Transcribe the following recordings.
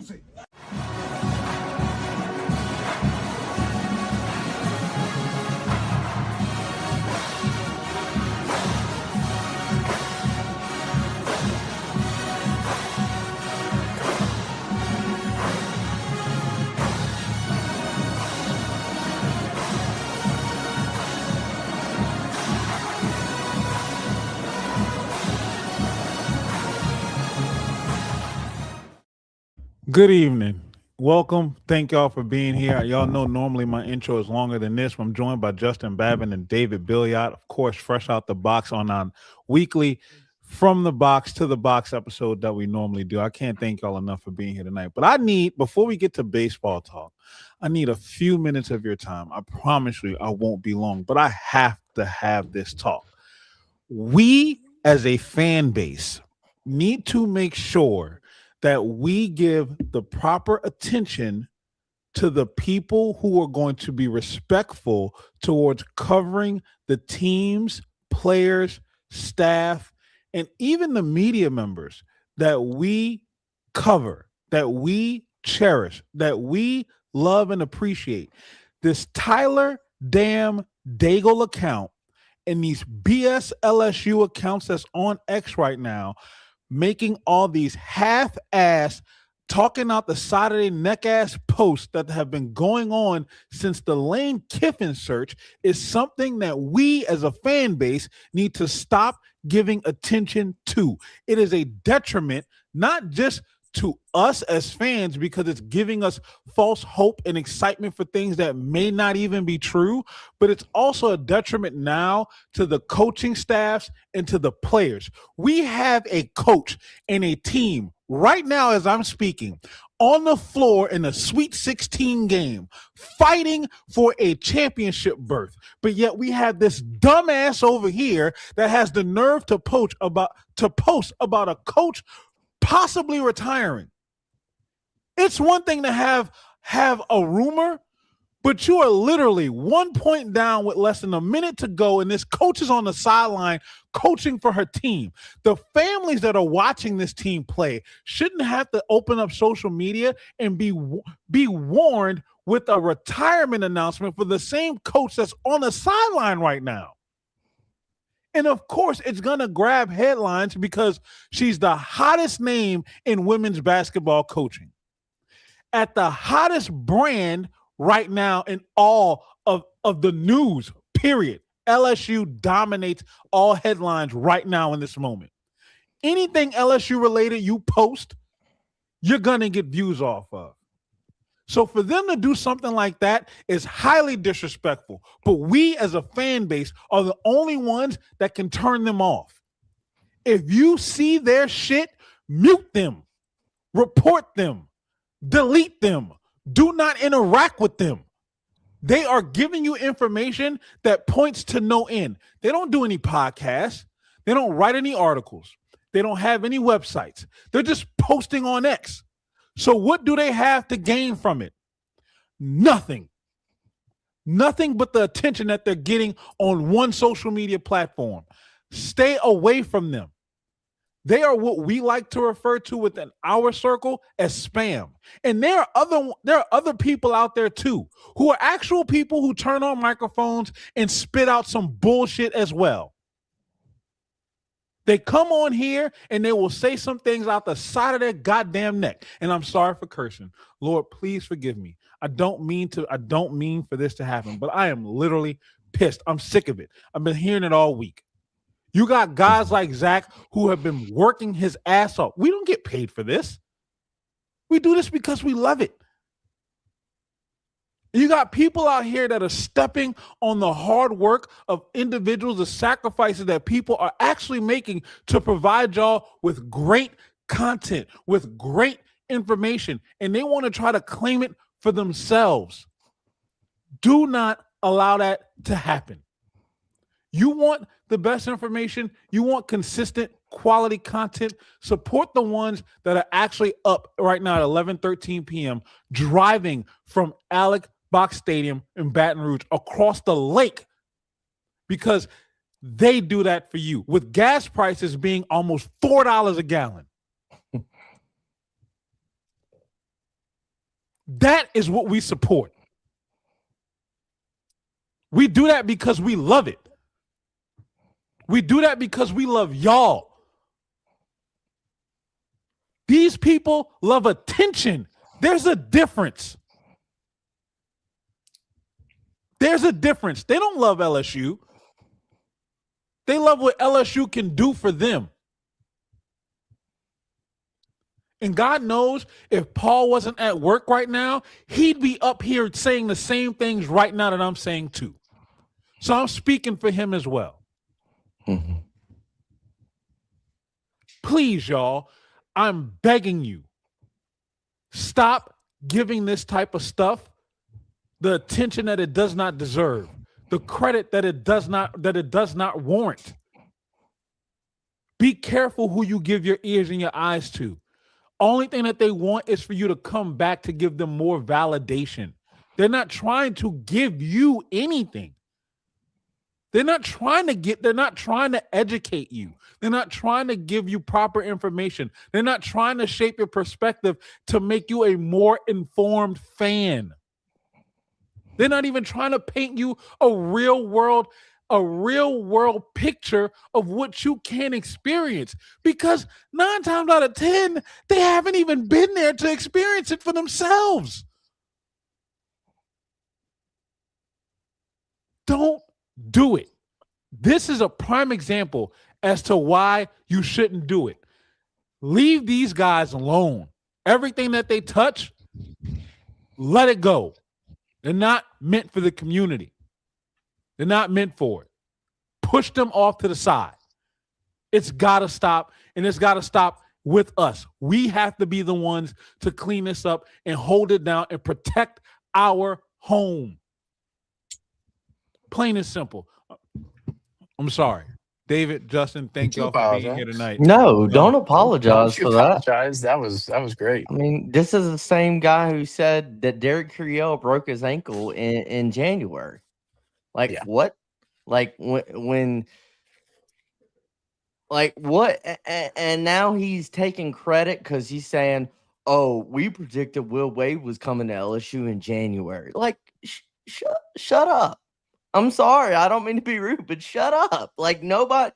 music. Good evening. Welcome. Thank y'all for being here. Y'all know normally my intro is longer than this. I'm joined by Justin Babin and David Billiot, of course, fresh out the box on our weekly From the Box to the Box episode that we normally do. I can't thank y'all enough for being here tonight. But I need, before we get to baseball talk, I need a few minutes of your time. I promise you I won't be long, but I have to have this talk. We, as a fan base, need to make sure that we give the proper attention to the people who are going to be respectful towards covering the teams, players, staff, and even the media members that we cover, that we cherish, that we love and appreciate. This Tyler Damn Daigle account and these BS LSU accounts that's on X right now, making all these half-ass, talking out the side of their neck-ass posts that have been going on since the Lane Kiffin search is something that we as a fan base need to stop giving attention to. It is a detriment, not just to us as fans, because it's giving us false hope and excitement for things that may not even be true, but it's also a detriment now to the coaching staffs and to the players. We have a coach and a team right now as I'm speaking on the floor in a Sweet 16 game fighting for a championship berth, but yet we have this dumbass over here that has the nerve to post about a coach possibly retiring. It's one thing to have a rumor, but you are literally 1 point down with less than a minute to go, and this coach is on the sideline coaching for her team. The families that are watching this team play shouldn't have to open up social media and be warned with a retirement announcement for the same coach that's on the sideline right now. And of course, it's going to grab headlines because she's the hottest name in women's basketball coaching. At the hottest brand right now in all of the news, period. LSU dominates all headlines right now in this moment. Anything LSU related you post, you're going to get views off of. So for them to do something like that is highly disrespectful. But we as a fan base are the only ones that can turn them off. If you see their shit, mute them, report them, delete them, do not interact with them. They are giving you information that points to no end. They don't do any podcasts. They don't write any articles. They don't have any websites. They're just posting on X. So what do they have to gain from it? Nothing. Nothing but the attention that they're getting on one social media platform. Stay away from them. They are what we like to refer to within our circle as spam. And there are other people out there too who are actual people who turn on microphones and spit out some bullshit as well. They come on here and they will say some things out the side of their goddamn neck. And I'm sorry for cursing. Lord, please forgive me. I don't mean for this to happen, but I am literally pissed. I'm sick of it. I've been hearing it all week. You got guys like Zach who have been working his ass off. We don't get paid for this. We do this because we love it. You got people out here that are stepping on the hard work of individuals, the sacrifices that people are actually making to provide y'all with great content, with great information, and they want to try to claim it for themselves. Do not allow that to happen. You want the best information, you want consistent quality content, support the ones that are actually up right now at 11:13 p.m. driving from Alec Box Stadium in Baton Rouge across the lake, because they do that for you with gas prices being almost $4 a gallon. That is what we support. We do that because we love it. We do that because we love y'all. These people love attention. There's a difference. There's a difference. They don't love LSU. They love what LSU can do for them. And God knows if Paul wasn't at work right now, he'd be up here saying the same things right now that I'm saying too. So I'm speaking for him as well. Mm-hmm. Please, y'all, I'm begging you, stop giving this type of stuff the attention that it does not deserve, the credit that it does not warrant. Be careful who you give your ears and your eyes to. Only thing that they want is for you to come back to give them more validation. They're not trying to give you anything. They're not trying to educate you. They're not trying to give you proper information. They're not trying to shape your perspective to make you a more informed fan. They're not even trying to paint you a real world picture of what you can experience, because 9 times out of 10, they haven't even been there to experience it for themselves. Don't do it. This is a prime example as to why you shouldn't do it. Leave these guys alone. Everything that they touch, let it go. They're not meant for the community. They're not meant for it. Push them off to the side. It's got to stop, and it's got to stop with us. We have to be the ones to clean this up and hold it down and protect our home. Plain and simple. I'm sorry. David, Justin, thank y'all for being here tonight. No, don't apologize for that. That was great. I mean, this is the same guy who said that Derek Curiel broke his ankle in January. What? When what? And now he's taking credit because he's saying, "Oh, we predicted Will Wade was coming to LSU in January." Shut up. I'm sorry, I don't mean to be rude, but shut up. Nobody,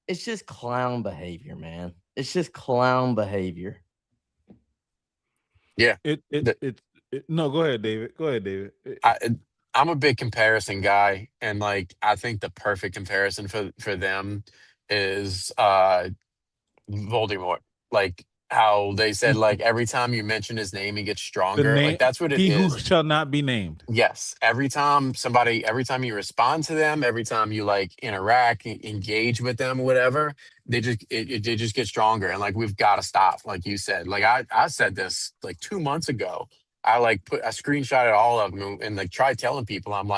it's just clown behavior, man. It's just clown behavior. Yeah. No, go ahead, David. Go ahead, David. I'm a big comparison guy, and I think the perfect comparison for them is Voldemort. How they said, every time you mention his name, he gets stronger. That's what it is. He who shall not be named. Yes. Every time you respond to them, every time you interact, engage with them, whatever, they just get stronger. And we've got to stop. Like you said, I said this 2 months ago. I screenshotted all of them and tried telling people, I'm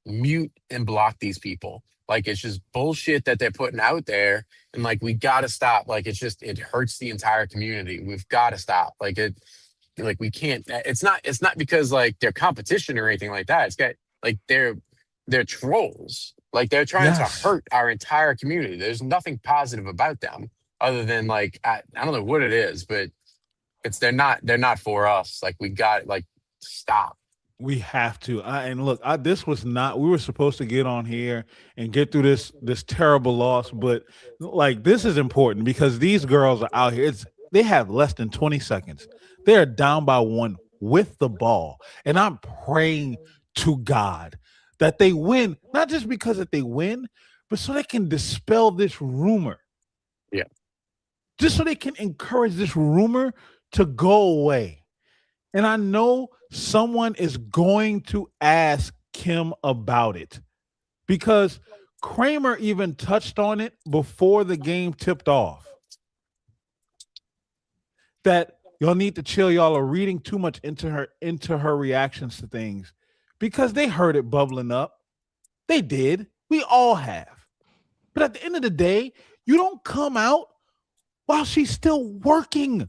mute and block these people. It's just bullshit that they're putting out there. And we got to stop. It hurts the entire community. We've got to stop. We can't, it's not because they're competition or anything like that. It's got they're trolls. They're trying to hurt our entire community. There's nothing positive about them other than I don't know what it is, but they're not for us. We got stop. We have to. And look, this was not, we were supposed to get on here and get through this terrible loss, but this is important because these girls are out here. They have less than 20 seconds. They're down by 1 with the ball. And I'm praying to God that they win, not just because that they win, but so they can dispel this rumor. Yeah. Just so they can encourage this rumor to go away. And I know someone is going to ask Kim about it because Kramer even touched on it before the game tipped off. That y'all need to chill. Y'all are reading too much into her reactions to things because they heard it bubbling up. They did. We all have. But at the end of the day, you don't come out while she's still working.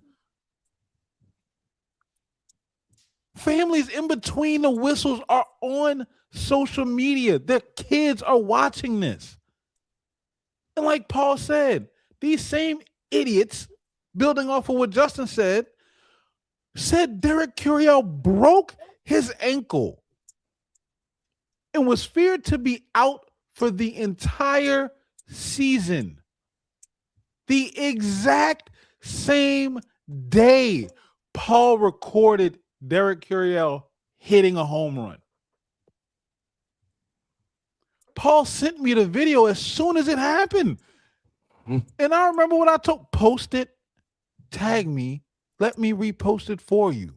Families in between the whistles are on social media. Their kids are watching this. And like Paul said, these same idiots, building off of what Justin said, said Derek Curiel broke his ankle and was feared to be out for the entire season. The exact same day Paul recorded Derek Curiel hitting a home run. Paul sent me the video as soon as it happened. And I remember what I told, post it, tag me, let me repost it for you.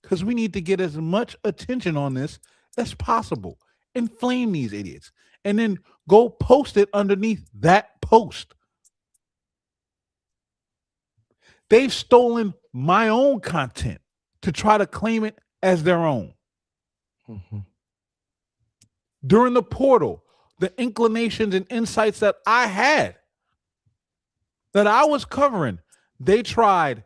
Because we need to get as much attention on this as possible. Inflame these idiots. And then go post it underneath that post. They've stolen my own content to try to claim it as their own. Mm-hmm. During the portal, the inclinations and insights that I had, that I was covering, they tried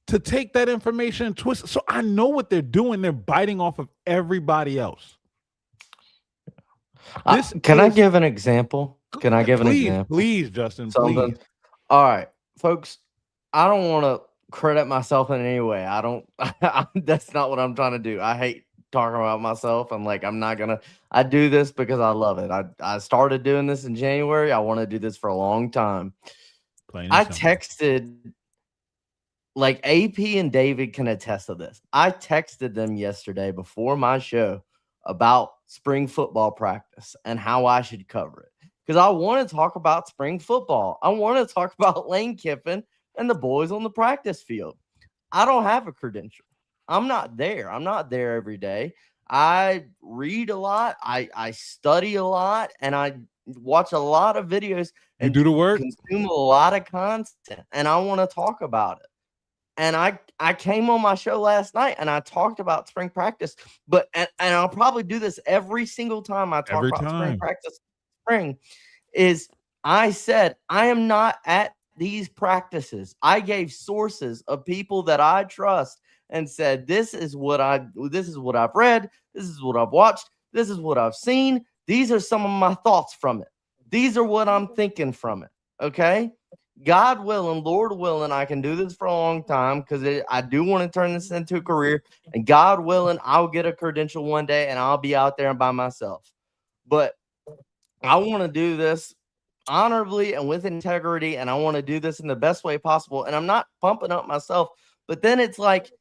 to take that information and twist it. So I know what they're doing. They're biting off of everybody else. Can I give an example? Can I give an example? Please, Justin, Something. please. All right, folks, I don't want to credit myself in any way. I don't, that's not what I'm trying to do. I hate talking about myself. I'm like, I do this because I love it. I started doing this in January. I want to do this for a long time. I texted, like AP and David can attest to this. I texted them yesterday before my show about spring football practice and how I should cover it. Because I want to talk about spring football. I want to talk about Lane Kiffin and the boys on the practice field. I don't have a credential. I'm not there. I'm not there every day. I read a lot. I study a lot, and I watch a lot of videos and do the work, consume a lot of content, and I want to talk about it. And I came on my show last night and I talked about spring practice, but and I'll probably do this every single time I talk about spring practice. Is I said I am not at these practices. I gave sources of people that I trust and said this is what I've read, this is what I've watched, this is what I've seen. These are some of my thoughts from it. These are what I'm thinking from it. Okay. God willing, Lord willing, I can do this for a long time because I do want to turn this into a career. And God willing, I'll get a credential one day and I'll be out there and by myself. But I want to do this honorably and with integrity, and I want to do this in the best way possible. And I'm not pumping up myself, but then it's like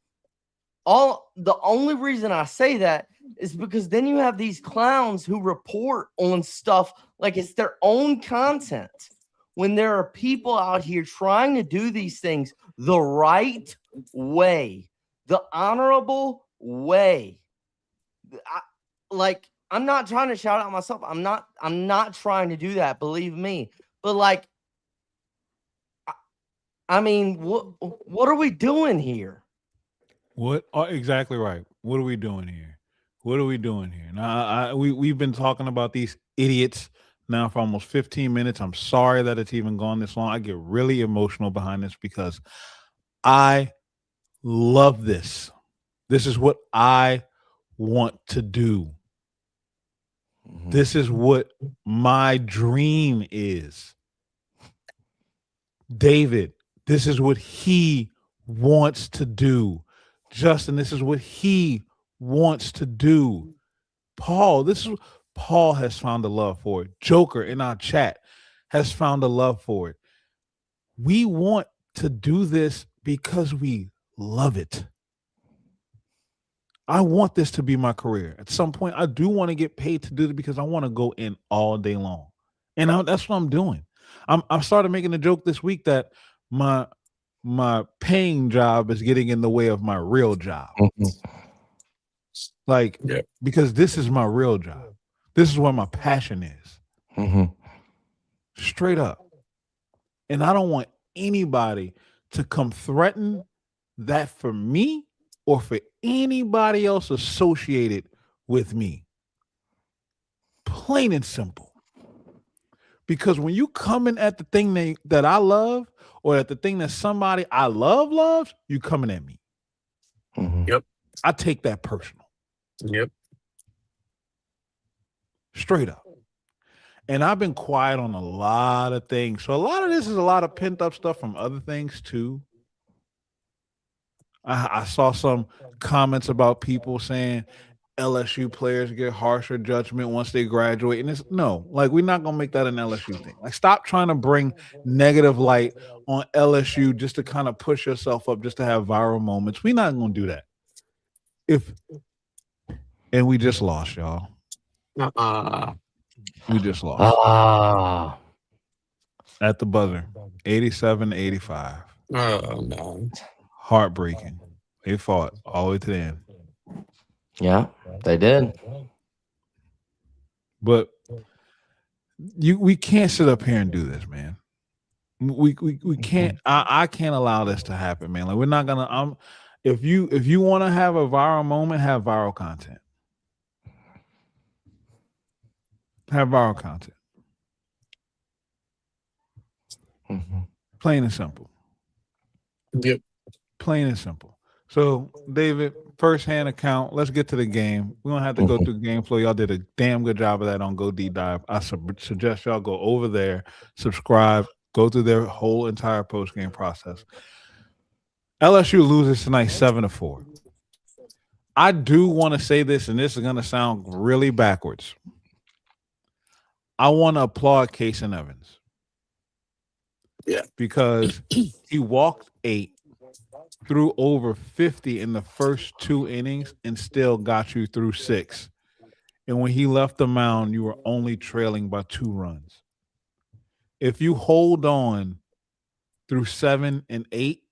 the only reason I say that is because then you have these clowns who report on stuff like it's their own content. When there are people out here trying to do these things the right way, the honorable way. I'm not trying to shout out myself. I'm not trying to do that, believe me. But like, I mean, what are we doing here? Exactly right. What are we doing here? What are we doing here? Now, we've been talking about these idiots now for almost 15 minutes. I'm sorry that it's even gone this long. I get really emotional behind this because I love this. This is what I want to do. Mm-hmm. This is what my dream is. David, this is what he wants to do. Justin, this is what he wants to do. Paul, Paul has found a love for it. Joker in our chat has found a love for it. We want to do this because we love it. I want this to be my career. At some point, I do want to get paid to do it because I want to go in all day long. And that's what I'm doing. I started making a joke this week that my paying job is getting in the way of my real job. Mm-hmm. Because this is my real job. This is where my passion is. Mm-hmm. Straight up. And I don't want anybody to come threaten that for me or for anybody else associated with me. Plain and simple. Because when you coming at the thing that I love or at the thing that somebody I love loves, you coming at me. Mm-hmm. Yep. I take that personal. Yep. Straight up. And I've been quiet on a lot of things. So a lot of this is a lot of pent up stuff from other things too. I saw some comments about people saying LSU players get harsher judgment once they graduate. And it's no, like we're not gonna make that an LSU thing. Like stop trying to bring negative light on LSU just to kind of push yourself up just to have viral moments. We're not gonna do that. If and we just lost, y'all. Uh-uh. We just lost Ah, at the buzzer. 87-85. Oh no. Heartbreaking. They fought all the way to the end. yeah, they did. But we can't sit up here and do this, man. We can't I can't allow this to happen, man. Like we're not gonna if you want to have a viral moment, have viral content. Have viral content. Mm-hmm. Plain and simple. Yep. Plain and simple. So, David, first-hand account. Let's get to the game. We don't have to go through game flow. Y'all did a damn good job of that on Go Deep Dive. I suggest y'all go over there, subscribe, go through their whole entire post-game process. LSU loses tonight 7-4. I do want to say this, and this is going to sound really backwards. I want to applaud Casey Evans. Yeah. Because he walked 8, threw over 50 in the first 2 innings, and still got you through 6. And when he left the mound, you were only trailing by 2 runs. If you hold on through 7 and 8,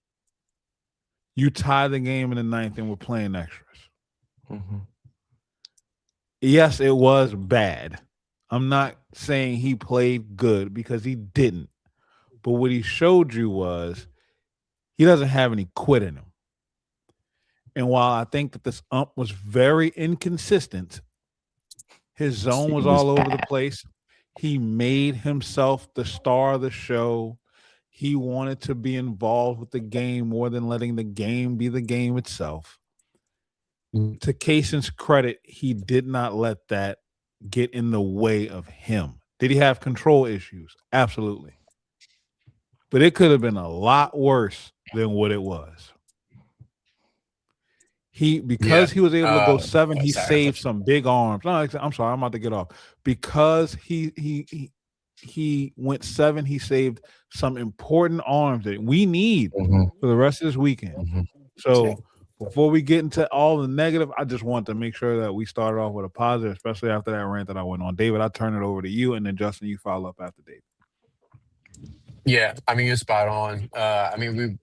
you tie the game in the 9th and we're playing extras. Mm-hmm. Yes, it was bad. I'm not saying he played good because he didn't. But what he showed you was he doesn't have any quit in him. And while I think that this ump was very inconsistent, his zone was all over the place. He made himself the star of the show. He wanted to be involved with the game more than letting the game be the game itself. To Kaysen's credit, he did not let that get in the way of him. Did he have control issues? Absolutely. But it could have been a lot worse than what it was. Because he was able to go 7, he saved some big arms. No, I'm sorry, I'm about to get off. Because he went 7, he saved some important arms that we need for the rest of this weekend. Mm-hmm. So before we get into all the negative, I just want to make sure that we started off with a positive, especially after that rant that I went on. David, I turn it over to you, and then Justin, you follow up after David. Yeah, I mean, you're spot on. I mean,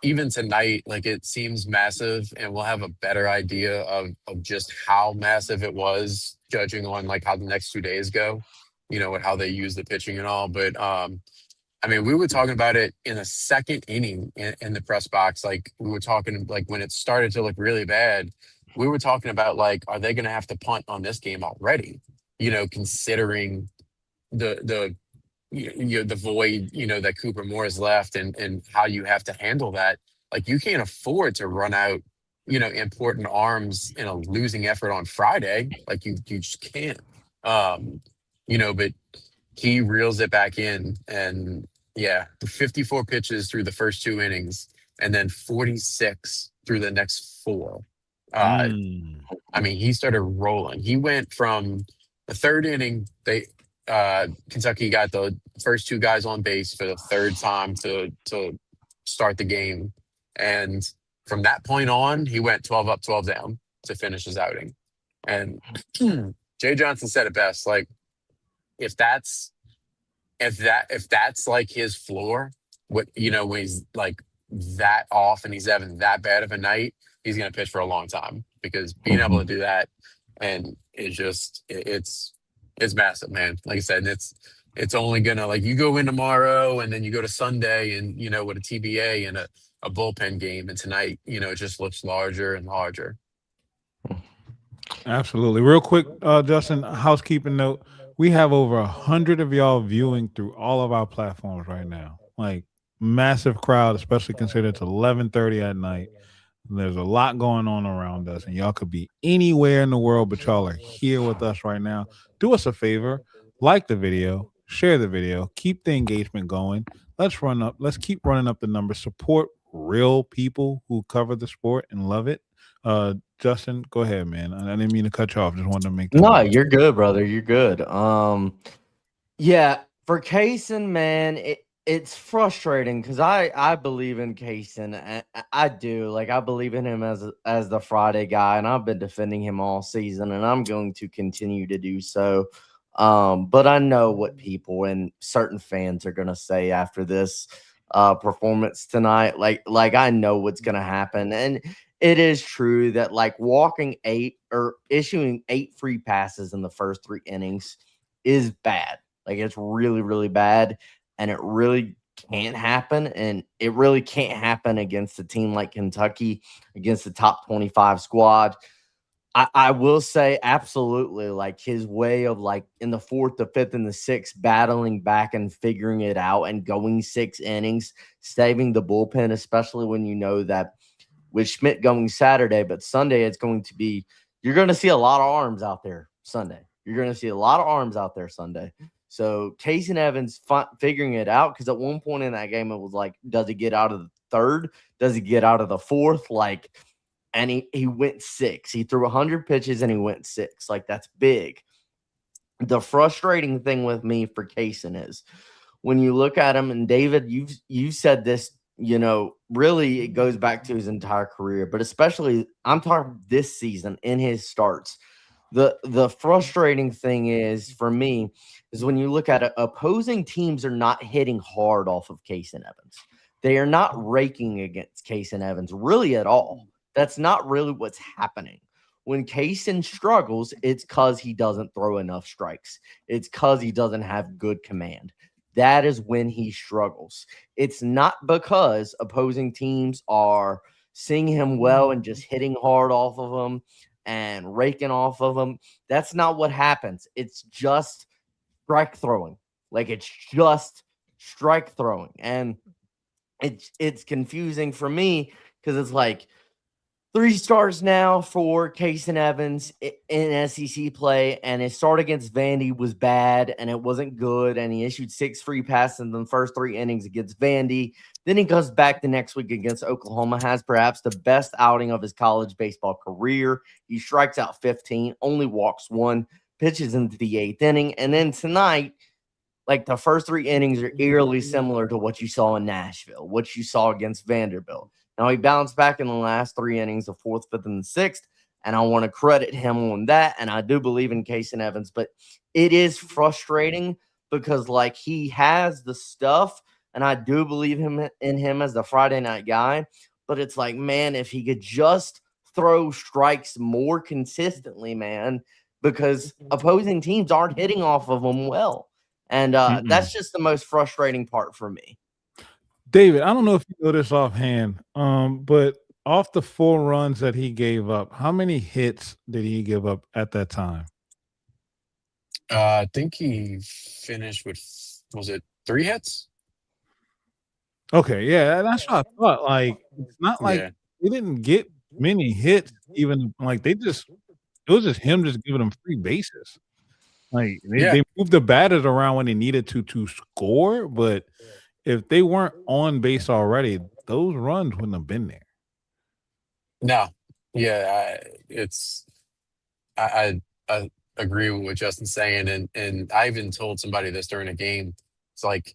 even tonight, like it seems massive, and we'll have a better idea of just how massive it was, judging on like how the next 2 days go, and how they use the pitching and all. But I mean, we were talking about it in the second inning in the press box. Like we were talking, like when it started to look really bad, we were talking about like, are they going to have to punt on this game already? Considering the the void, that Cooper Moore has left, and how you have to handle that. Like you can't afford to run out, important arms in a losing effort on Friday. Like you just can't. But he reels it back in, and yeah, 54 pitches through the first 2 innings, and then 46 through the next 4. I mean, he started rolling. He went from the 3rd inning. Kentucky got the first 2 guys on base for the 3rd time to start the game, and from that point on, he went 12 up, 12 down to finish his outing. And Jay Johnson said it best, like if that's like his floor, when he's like that off and he's having that bad of a night, he's going to pitch for a long time, because being able to do that, and it's massive, man. Like I said, it's only gonna, like, you go in tomorrow and then you go to Sunday and with a TBA and a bullpen game, and tonight it just looks larger and larger. Absolutely. Real quick, Justin, housekeeping note. We have over 100 of y'all viewing through all of our platforms right now. Like massive crowd, especially considering it's 11:30 at night. There's a lot going on around us, and y'all could be anywhere in the world, but y'all are here with us right now. Do us a favor, like the video, share the video, keep the engagement going. Let's keep running up the numbers. Support real people who cover the sport and love it. Justin, go ahead, man. I didn't mean to cut you off. Just wanted to make that No, noise. you're good, brother. You're good. Yeah, for Kaysen, man, it's frustrating because I believe in Kaysen. I do. Like I believe in him as the Friday guy, and I've been defending him all season, and I'm going to continue to do so. But I know what people and certain fans are gonna say after this performance tonight. Like I know what's gonna happen, and it is true that like walking 8 or issuing 8 free passes in the first 3 innings is bad. Like it's really, really bad, and it really can't happen. And it really can't happen against a team like Kentucky, against the top 25 squad. I will say absolutely like his way of like in the fourth, the fifth, and the sixth, battling back and figuring it out and going 6 innings, saving the bullpen, especially when you know that with Schmidt going Saturday, but Sunday it's going to be you're going to see a lot of arms out there Sunday. You're going to see a lot of arms out there Sunday. So Casey Evans figuring it out because at one point in that game it was like, does he get out of the third? Does he get out of the fourth? Like, and he went 6. He threw 100 pitches and he went 6. Like that's big. The frustrating thing with me for Kaysen is when you look at him, and David, you've said this, really it goes back to his entire career, but especially I'm talking this season in his starts. The frustrating thing is for me is when you look at it, opposing teams are not hitting hard off of Kaysen Evans. They are not raking against Kaysen Evans really at all. That's not really what's happening. When Kaysen struggles, it's because he doesn't throw enough strikes. It's because he doesn't have good command. That is when he struggles. It's not because opposing teams are seeing him well and just hitting hard off of him and raking off of him. That's not what happens. It's just strike throwing. Like it's just strike throwing. And it's confusing for me because it's like 3 stars now for Kaysen Evans in SEC play, and his start against Vandy was bad, and it wasn't good, and he issued 6 free passes in the first 3 innings against Vandy. Then he goes back the next week against Oklahoma, has perhaps the best outing of his college baseball career. He strikes out 15, only walks 1, pitches into the 8th inning, and then tonight, like the first 3 innings are eerily similar to what you saw in Nashville, what you saw against Vanderbilt. Now he bounced back in the last 3 innings, the fourth, fifth, and the sixth, and I want to credit him on that. And I do believe in Kaysen Evans, but it is frustrating because like he has the stuff, and I do believe in him as the Friday night guy. But it's like, man, if he could just throw strikes more consistently, man, because opposing teams aren't hitting off of him well. And that's just the most frustrating part for me. David, I don't know if you know this offhand, but off the 4 runs that he gave up, how many hits did he give up at that time? I think he finished with, was it 3 hits? Okay, yeah, that's what I thought. Like, it's not like Yeah. they didn't get many hits, even like it was just him just giving them free bases. Like Yeah. they moved the batters around when they needed to score, but if they weren't on base already, those runs wouldn't have been there. No. Yeah. I agree with what Justin's saying. And I even told somebody this during a game. It's like,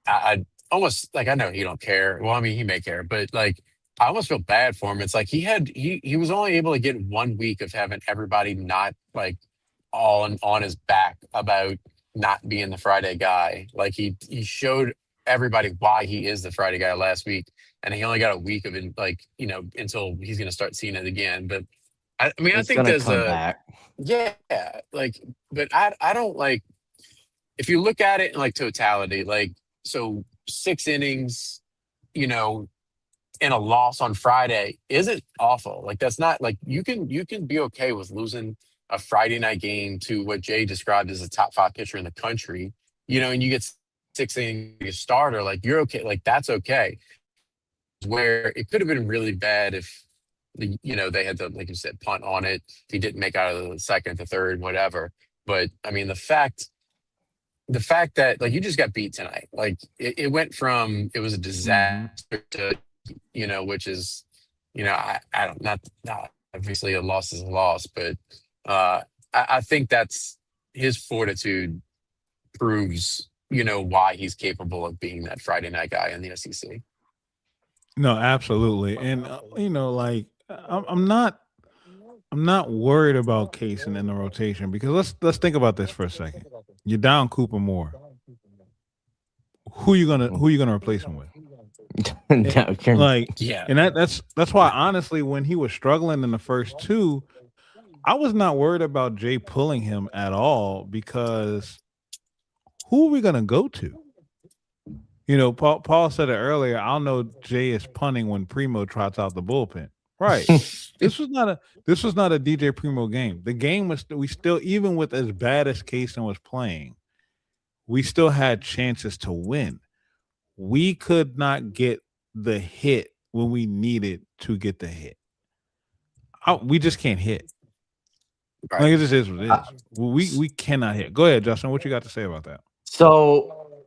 I almost like, I know he don't care. Well, I mean, he may care, but like, I almost feel bad for him. It's like he was only able to get 1 week of having everybody not like all on his back about not being the Friday guy. Like he showed everybody why he is the Friday guy last week, and he only got a week of it, like until he's going to start seeing it again. But I mean, I It's think gonna there's come a back. yeah, like, but I don't like if you look at it in like totality, like so 6 innings, you know, and a loss on Friday isn't awful. Like that's not like you can be okay with losing a Friday night game to what Jay described as a top 5 pitcher in the country, and you get 6 innings a starter, like you're okay, like that's okay. Where it could have been really bad if they had to, like you said, punt on it. If he didn't make out of the second, the third, whatever. But I mean, the fact that like you just got beat tonight, like it went from it was a Mhm. disaster to which is, I don't not obviously a loss is a loss, but uh, I think that's his fortitude proves, why he's capable of being that Friday night guy in the SEC. No, absolutely. And like I'm not worried about Kaysen in the rotation because let's think about this for a second. You're down Cooper Moore. Who you gonna replace him with? No, Like, Yeah, and that's why honestly, when he was struggling in the first two, I was not worried about Jay pulling him at all because who are we gonna go to? Paul said it earlier. I'll know Jay is punting when Primo trots out the bullpen. Right. This was not a DJ Primo game. The game was we still, even with as bad as Kaysen was playing, we still had chances to win. We could not get the hit when we needed to get the hit. We just can't hit. right. Like it just is what it Uh, is. We cannot hit. Go ahead, Justin. What you got to say about that? so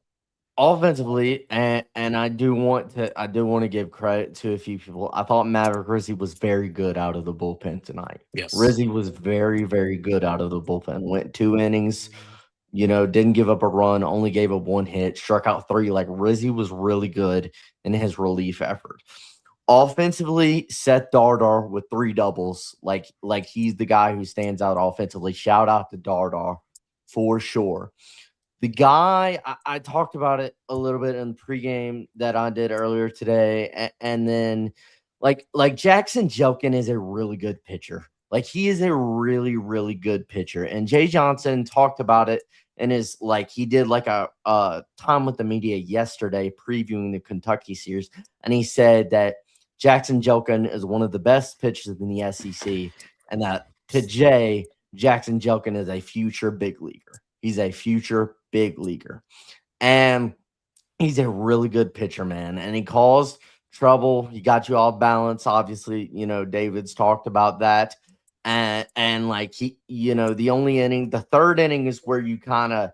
offensively, and I do want to give credit to a few people. I thought Maverick Rizzi was very good out of the bullpen tonight. Yes. Rizzi was very, very good out of the bullpen. Went 2 innings, didn't give up a run, only gave up 1 hit, struck out 3. Like Rizzi was really good in his relief effort. Offensively, Seth Dardar with 3 doubles, like he's the guy who stands out offensively. Shout out to Dardar for sure. The guy I talked about it a little bit in the pregame that I did earlier today, and then like Jackson Jokin is a really good pitcher. Like he is a really really good pitcher, and Jay Johnson talked about it in his he did like a time with the media yesterday previewing the Kentucky series, and he said that Jackson Jokin is one of the best pitchers in the SEC, and that to Jay Jackson Jokin is a future big leaguer. He's a future big leaguer. And he's a really good pitcher, man. And he caused trouble. He got you off balance. Obviously, David's talked about that. And like the only inning, the third inning is where you kind of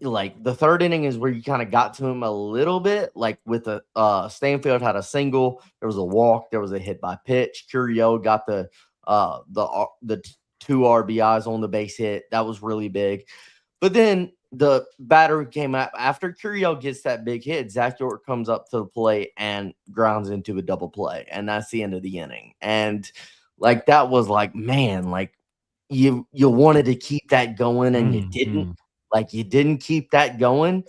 got to him a little bit. Like with the Stanfield had a single, there was a walk, there was a hit by pitch. Curio got the 2 RBIs on the base hit. That was really big. But then the batter came out after Curio gets that big hit. Zach York comes up to the plate and grounds into a double play, and that's the end of the inning. And that was like, man, like you wanted to keep that going and you didn't. Mm. Like you didn't keep that going.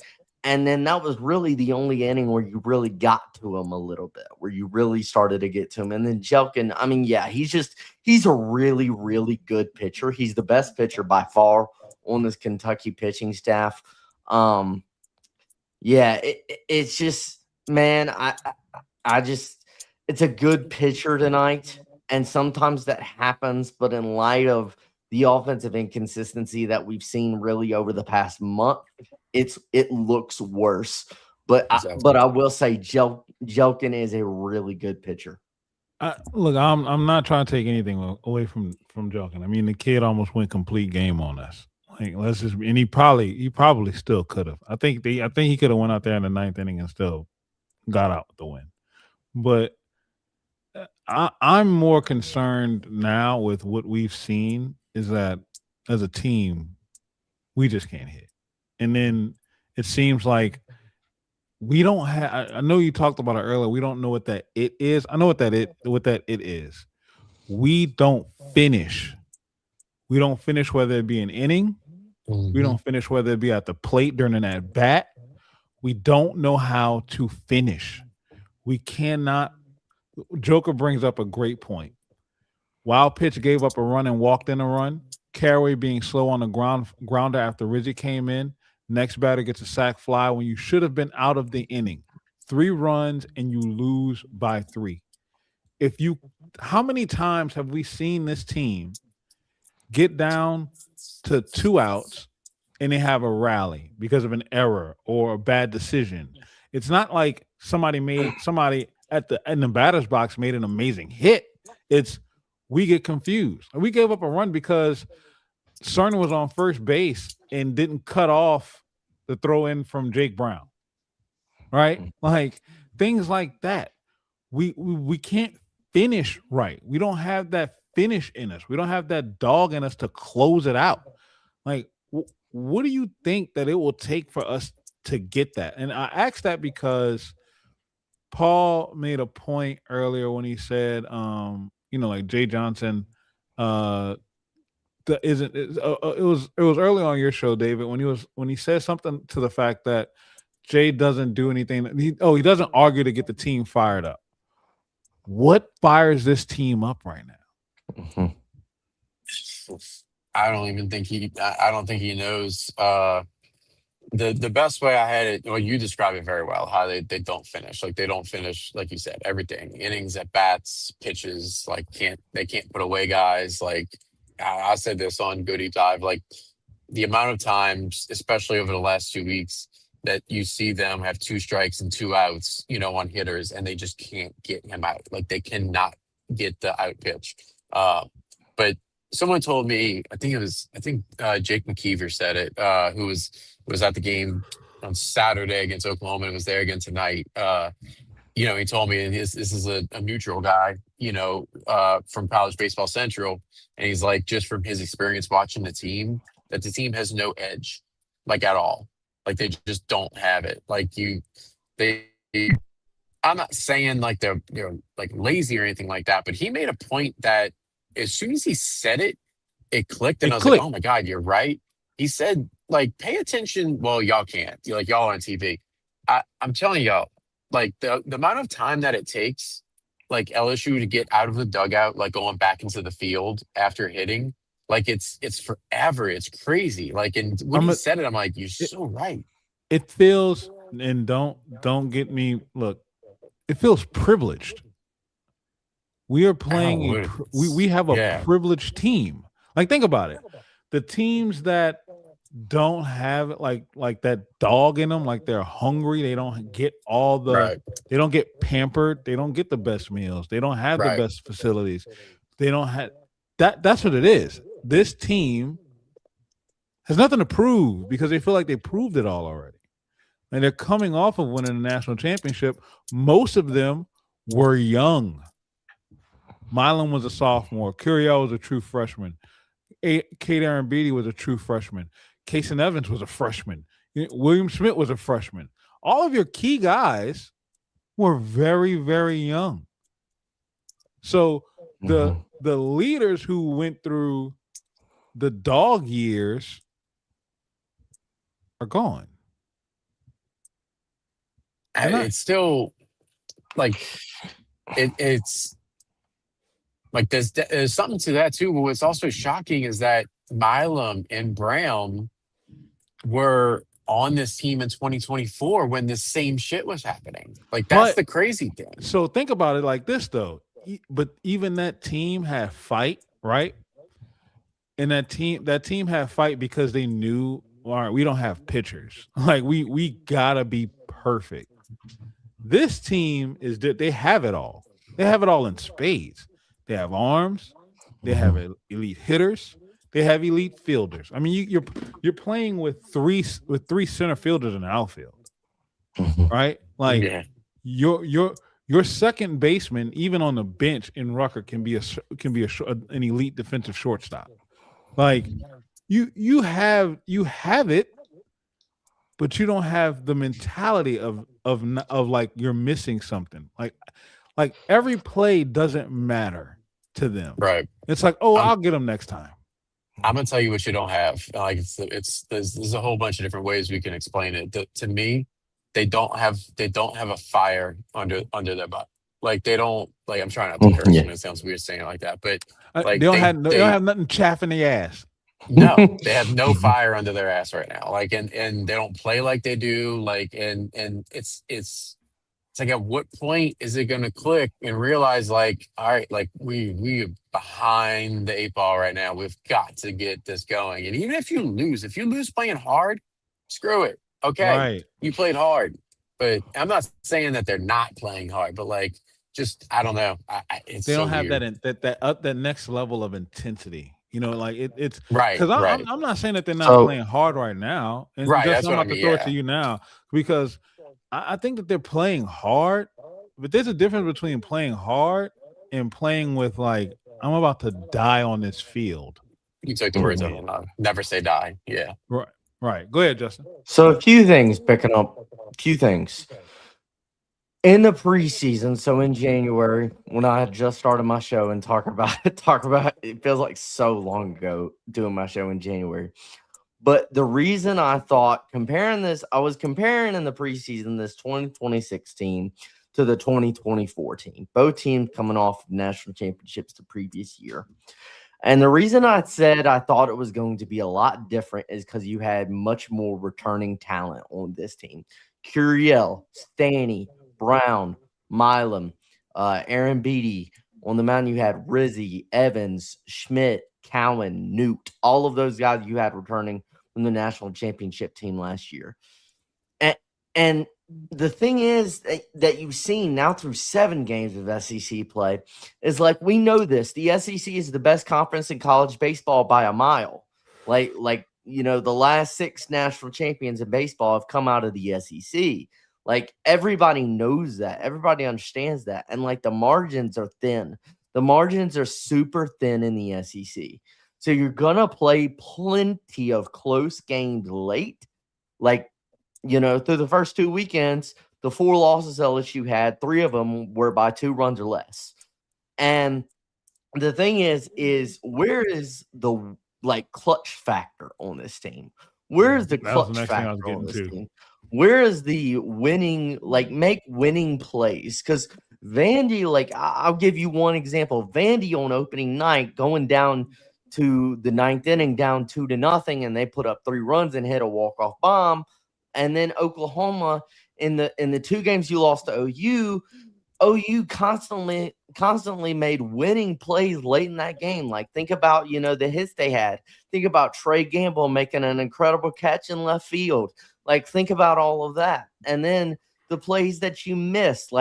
And then that was really the only inning where you really got to him a little bit, where you really started to get to him. And then Jelkin, I mean, yeah, he's a really, really good pitcher. He's the best pitcher by far on this Kentucky pitching staff. Yeah, it's just, man, I just, it's a good pitcher tonight. And sometimes that happens, but in light of the offensive inconsistency that we've seen really over the past month, it looks worse. But Exactly. I will say Jelkin is a really good pitcher. Look, I'm not trying to take anything away from Joking. I mean, the kid almost went complete game on us. Like let's just, and he probably still could have. I think he could have went out there in the ninth inning and still got out with the win. But I'm more concerned now with what we've seen is that as a team we just can't hit, and then it seems like we don't have. I know you talked about it earlier. We don't know what that it is. I know what that it is. We don't finish. We don't finish whether it be an inning. We Mhm. don't finish whether it be at the plate during an at bat. We don't know how to finish. We cannot. Joker brings up a great point. Wild pitch gave up a run and walked in a run. Caraway being slow on the grounder after Rizzi came in. Next batter gets a sac fly when you should have been out of the inning. 3 runs and you lose by 3. How many times have we seen this team get down to 2 outs and they have a rally because of an error or a bad decision? It's not like somebody in the batter's box made an amazing hit. It's we get confused. We gave up a run because Cerner was on first base and didn't cut off the throw in from Jake Brown. Right? Like things like that. we can't finish right. We don't have that finish in us. We don't have that dog in us to close it out. Like, what do you think that it will take for us to get that? And I asked that because Paul made a point earlier when he said, like Jay Johnson, uh, it was early on your show, David, when he said something to the fact that Jay doesn't do anything. He doesn't argue to get the team fired up. What fires this team up right now? Mm-hmm. I don't even think he. I don't think he knows. The best way I had it, well, you describe it very well. How they don't finish, like they don't finish, like you said, everything, innings, at bats, pitches. Like they can't put away guys. Like I said this on Goody Dive. Like the amount of times, especially over the last 2 weeks, that you see them have 2 strikes and 2 outs, on hitters, and they just can't get him out. Like they cannot get the out pitch. But someone told me, I think Jake McKeever said it, who was at the game on Saturday against Oklahoma and was there again tonight. He told me, and this is a neutral guy, from College Baseball Central, and he's like, just from his experience watching the team, that the team has no edge, like at all. Like they just don't have it. Like they. I'm not saying like they're like lazy or anything like that, but he made a point that as soon as he said it, it clicked, and I was like, oh my God, you're right. He said, like, pay attention. Well, y'all can't. Like, y'all on TV. I'm telling y'all, like, the amount of time that it takes, like, LSU to get out of the dugout, like, going back into the field after hitting, like, it's forever. It's crazy. Like, and when he said it, I'm like, you're so right. It feels, and don't get me, look, it feels privileged. We are playing, we have a privileged team. Like, think about it. The teams that don't have like that dog in them, like they're hungry, they don't get they don't get pampered, they don't get the best meals, they don't have the best facilities, they don't have that's what it is. This team has nothing to prove because they feel like they proved it all already, and they're coming off of winning a national championship. Most of them were young. Milan was a sophomore, Curiel was a true freshman, Kate Aaron Beatty was a true freshman, Kason Evans was a freshman, William Schmidt was a freshman. All of your key guys were very, very young. So the leaders who went through the dog years are gone. It's still like it's like there's something to that too. But what's also shocking is that Milam and Brown were on this team in 2024 when the same shit was happening. Like that's the crazy thing. So think about it like this though. But even that team had fight, right? And that team had fight because they knew, all right, we don't have pitchers. Like we gotta be perfect. This team they have it all. They have it all in spades. They have arms. They have elite hitters. They have elite fielders. I mean, you're playing with three center fielders in the outfield, right? Like your second baseman, even on the bench in Rucker, can be an elite defensive shortstop. Like you have it, but you don't have the mentality of like you're missing something. Like every play doesn't matter to them. Right. It's like, I'll get them next time. I'm gonna tell you what you don't have. Like there's a whole bunch of different ways we can explain it. To me, they don't have a fire under their butt. Like they don't, like, I'm trying not to curse, and it sounds weird saying it like that, but like they don't have nothing chaff in the ass. No, they have no fire under their ass right now. Like and they don't play like they do. Like and it's like, at what point is it going to click and realize, like, all right, like we are behind the 8 ball right now. We've got to get this going. And even if you lose playing hard, screw it. Okay, right. You played hard, but I'm not saying that they're not playing hard. But like, just I don't know. They don't have weird. that next level of intensity. You know, like it's right. Because I'm not saying that they're not playing hard right now. And right, that's what I mean. Throw it to you now because I think that they're playing hard, but there's a difference between playing hard and playing with like I'm about to die on this field You took the to words out of win. my mouth. Never say die. Yeah. Right, right. Go ahead, Justin. So a few things picking up, a few things. In the preseason, so in January, when I had just started my show and talk about it feels like so long ago doing my show in January. But the reason I thought comparing this, I was comparing in the preseason this 2026 team to the 2024 team. Both teams coming off national championships the previous year. And the reason I said I thought it was going to be a lot different is because you had much more returning talent on this team. Curiel, Stanny, Brown, Milam, Aaron Beatty. On the mound, you had Rizzy, Evans, Schmidt, Cowan, Newt. All of those guys you had returning from the national championship team last year. And the thing is that you've seen now through 7 games of SEC play is like we know this. The SEC is the best conference in college baseball by a mile. Like the last 6 national champions in baseball have come out of the SEC. Like everybody knows that. Everybody understands that. And like the margins are thin. The margins are super thin in the SEC. So you're going to play plenty of close games late. Like through the first 2 weekends, the 4 losses LSU had, 3 of them were by 2 runs or less. And the thing is where is the clutch factor on this team? Where is the clutch factor on this team? Where is the winning, make winning plays? Because Vandy, I'll give you one example. Vandy on opening night going down to the 9th inning, down 2-0, and they put up 3 runs and hit a walk-off bomb. And then Oklahoma in the 2 games you lost to OU constantly made winning plays late in that game. Like think about, the hits they had. Think about Trey Gamble making an incredible catch in left field. Like think about all of that. And then the plays that you missed,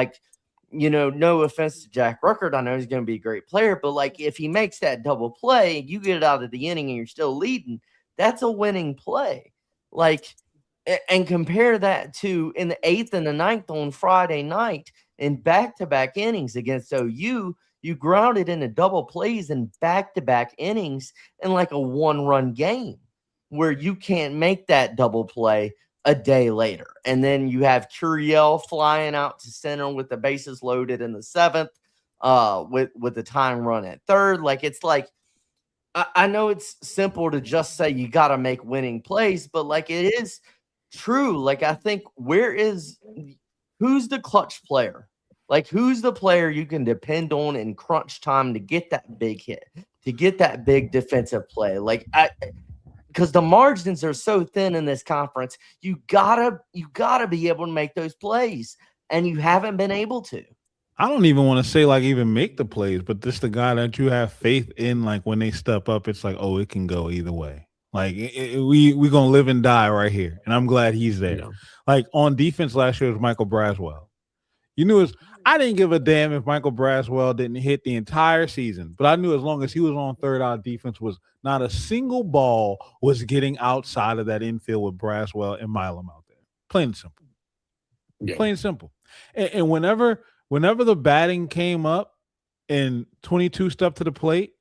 no offense to Jack Ruckert. I know he's going to be a great player, but if he makes that double play, you get it out of the inning and you're still leading, that's a winning play. And compare that to in the 8th and the 9th on Friday night in back-to-back innings against OU, you grounded into double plays in back-to-back innings in a 1-run game where you can't make that double play a day later. And then you have Curiel flying out to center with the bases loaded in the 7th with the time run at 3rd. I know it's simple to just say you got to make winning plays, but it is – true. I think who's the clutch player? Who's the player you can depend on in crunch time to get that big hit, to get that big defensive play? Because the margins are so thin in this conference, you gotta be able to make those plays, and you haven't been able to. I don't even want to say even make the plays, but this the guy that you have faith in. When they step up, it's it can go either way. We gonna live and die right here, and I'm glad he's there. On defense last year was Michael Braswell. I didn't give a damn if Michael Braswell didn't hit the entire season, but I knew as long as he was on third, our defense was not a single ball was getting outside of that infield with Braswell and Milam out there. Plain and simple. Yeah. Plain and simple. And whenever the batting came up and 22 stepped to the plate,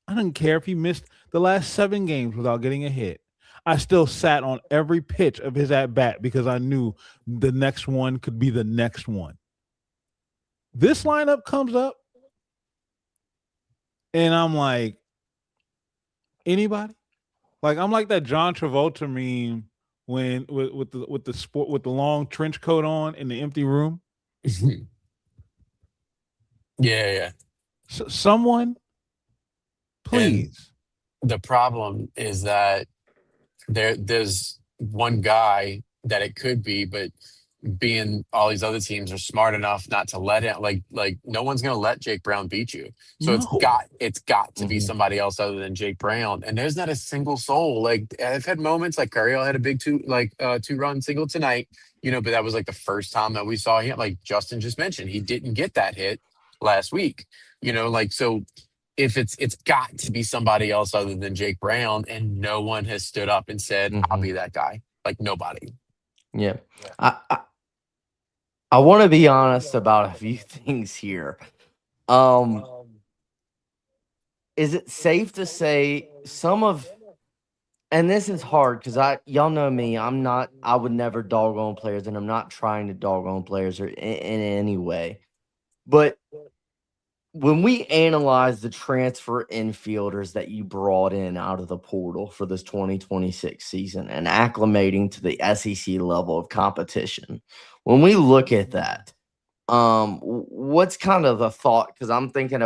I didn't care if he missed the last 7 games without getting a hit. I still sat on every pitch of his at-bat because I knew the next one could be the next one. This lineup comes up, and I'm like, anybody? I'm like that John Travolta meme when with the long trench coat on in the empty room. Yeah. So, someone, please. And the problem is that there's one guy that it could be, but being all these other teams are smart enough not to let it no one's gonna let Jake Brown beat you. So it's got to be somebody else other than Jake Brown. And there's not a single soul. I've had moments Curiel had a big 2-run single tonight, but that was the first time that we saw him. Justin just mentioned, he didn't get that hit last week. So if it's got to be somebody else other than Jake Brown, and no one has stood up and said, I'll be that guy. Nobody. Yeah. I want to be honest about a few things here. Um, is it safe to say some of, and this is hard because y'all know me, I would never dog on players, and I'm not trying to dog on players or in any way. But when we analyze the transfer infielders that you brought in out of the portal for this 2026 season and acclimating to the SEC level of competition, when we look at that, what's kind of the thought? Because It's I'm thinking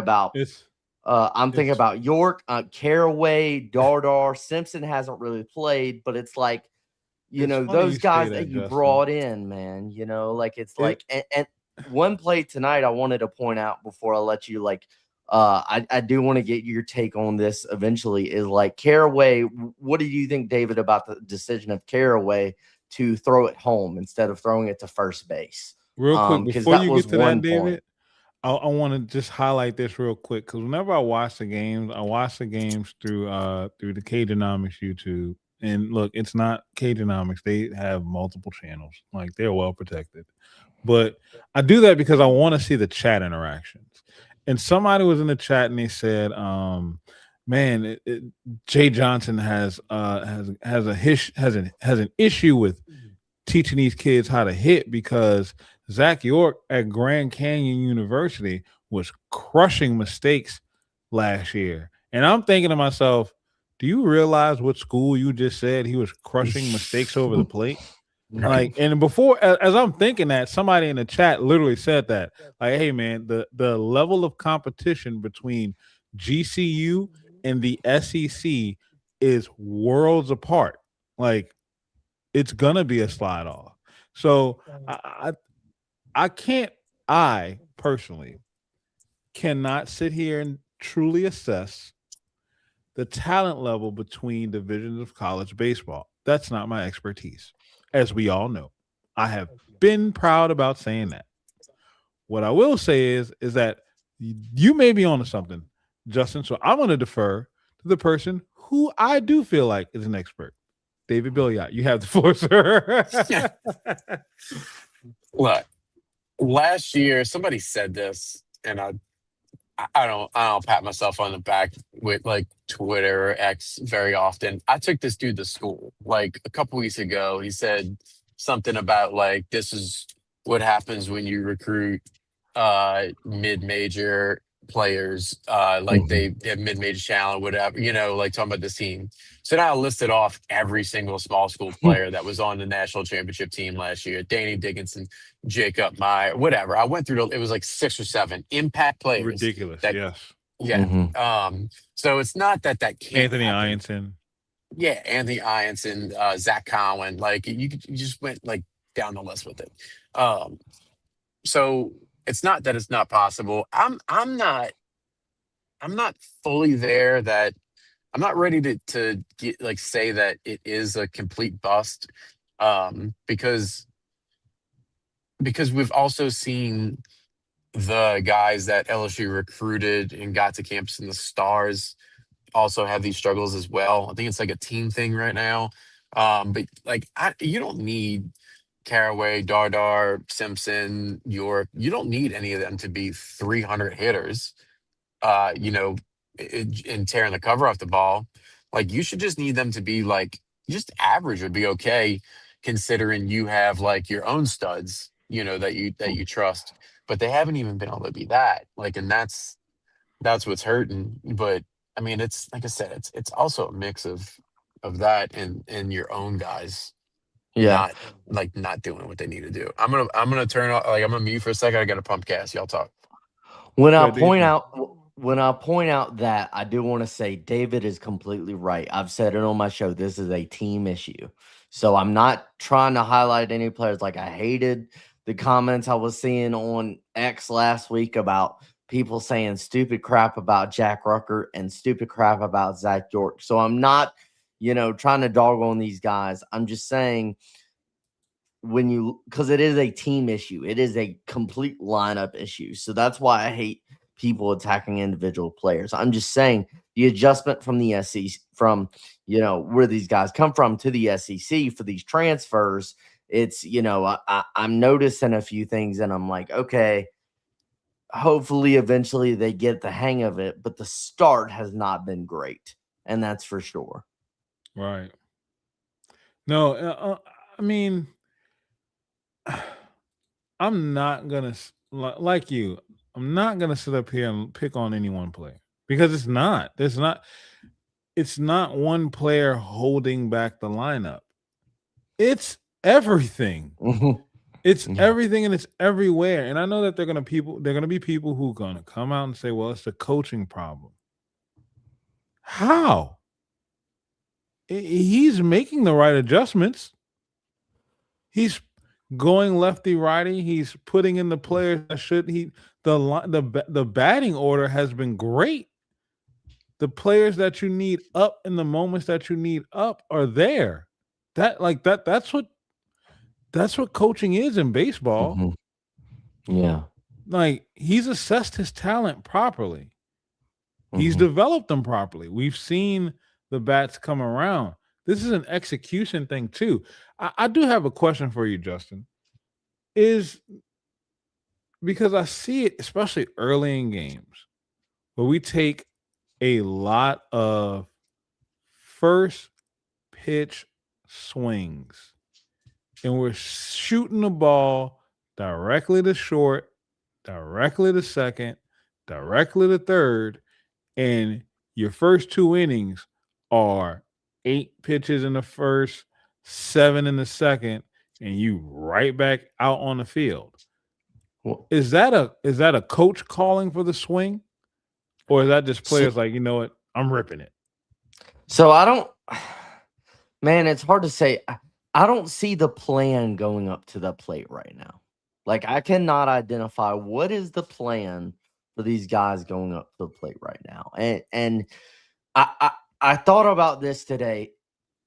it's about York, Caraway, Dardar. Simpson hasn't really played, but it's like, it's funny those you say guys that that, you Justin. brought in, man, like it's It like, and one play tonight I wanted to point out before I let you, like, I do want to get your take on this eventually, is like Caraway. What do you think, David, about the decision of Caraway to throw it home instead of throwing it to first base? real quick Because before that you was get to that, one point. David. I want to just highlight this real quick because whenever I watch the games through the Cagenomics YouTube. And look, it's not Cagenomics; they have multiple channels, like they're well protected. But I do that because I want to see the chat interactions. And somebody was in the chat and they said, "Man, Jay Johnson has an issue with teaching these kids how to hit because Zach York at Grand Canyon University was crushing mistakes last year." And I'm thinking to myself, do you realize what school you just said he was crushing mistakes over the plate? Right. Like, and before, as I'm thinking that, somebody in the chat literally said that, like, hey man, the level of competition between GCU and the SEC is worlds apart. Like, it's gonna be a slide off. So I can't. I personally cannot sit here and truly assess the talent level between divisions of college baseball. That's not my expertise, as we all know. I have been proud about saying that. What I will say is that you may be onto something, Justin. So I'm going to defer to the person who I do feel like is an expert, David Billiot. You have the floor, sir. Look, last year somebody said this, and I don't pat myself on the back with like Twitter or X very often. I took this dude to school like a couple weeks ago. He said something about like this is what happens when you recruit mid-major players, like Mhm. they have mid-major talent, whatever, like talking about this team. So now I listed off every single small school player that was on the national championship team last year. Danny Dickinson, Jacob Meyer, whatever. I went through it was like 6 or 7 impact players Ridiculous. that Yes. yeah. Mhm. So it's not that that can't Anthony happen. Ianson. Yeah, Anthony Ianson, Zach Cowan, like you just went like down the list with it. Um, so it's not that it's not possible. I'm not fully there that I'm not ready to get like say that it is a complete bust. Because we've also seen the guys that LSU recruited and got to campus and the stars also have these struggles as well. I think it's like a team thing right now. But like you don't need Caraway, Dardar, Simpson, York. You don't need any of them to be 300 hitters. You know, and tearing the cover off the ball. Like you should just need them to be like just average would be okay, considering you have like your own studs. That you trust, but they haven't even been able to be that. Like, and that's what's hurting. But I mean, it's like I said, it's also a mix of that and your own guys Yeah. not not doing what they need to do. I'm gonna turn off I'm gonna mute for a second. I got a pump gas. Y'all talk. When Go I ahead, do your point thing. out when I point out that, I do want to say David is completely right. I've said it on my show. This is a team issue. So I'm not trying to highlight any players. Like, I hated the comments I was seeing on X last week about people saying stupid crap about Jack Rucker and stupid crap about Zach York. So I'm not, trying to dog on these guys. I'm just saying, because it is a team issue, it is a complete lineup issue. So that's why I hate people attacking individual players. I'm just saying the adjustment from the SEC, from where these guys come from to the SEC for these transfers, It's, I'm noticing a few things and I'm like, okay, hopefully eventually they get the hang of it, but the start has not been great. And that's for sure. Right. No, I mean, I'm not gonna like you. I'm not gonna sit up here and pick on any one player because it's not. There's not. It's not one player holding back the lineup. It's everything. It's Yeah. everything and it's everywhere. And I know that they're gonna be people who gonna come out and say, well, it's a coaching problem. How? He's making the right adjustments. He's going lefty righty. He's putting in the players that should the batting order has been great. The players that you need up in the moments that you need up are there. That's what coaching is in baseball. Mhm. Yeah. Like he's assessed his talent properly. He's Mhm. developed them properly. We've seen the bats come around. This is an execution thing too. I do have a question for you, Justin. Is because I see it, especially early in games, where we take a lot of first pitch swings and we're shooting the ball directly to short, directly to second, directly to third, and your first two innings are 8 pitches in the first, 7 in the second, and you right back out on the field. Well, Is that a coach calling for the swing, or is that just so, players like, you know what, I'm ripping it? so I don't, man, it's hard to say. I don't see the plan going up to the plate right now. Like, I cannot identify what is the plan for these guys going up to the plate right now. And I, I, I thought about this today.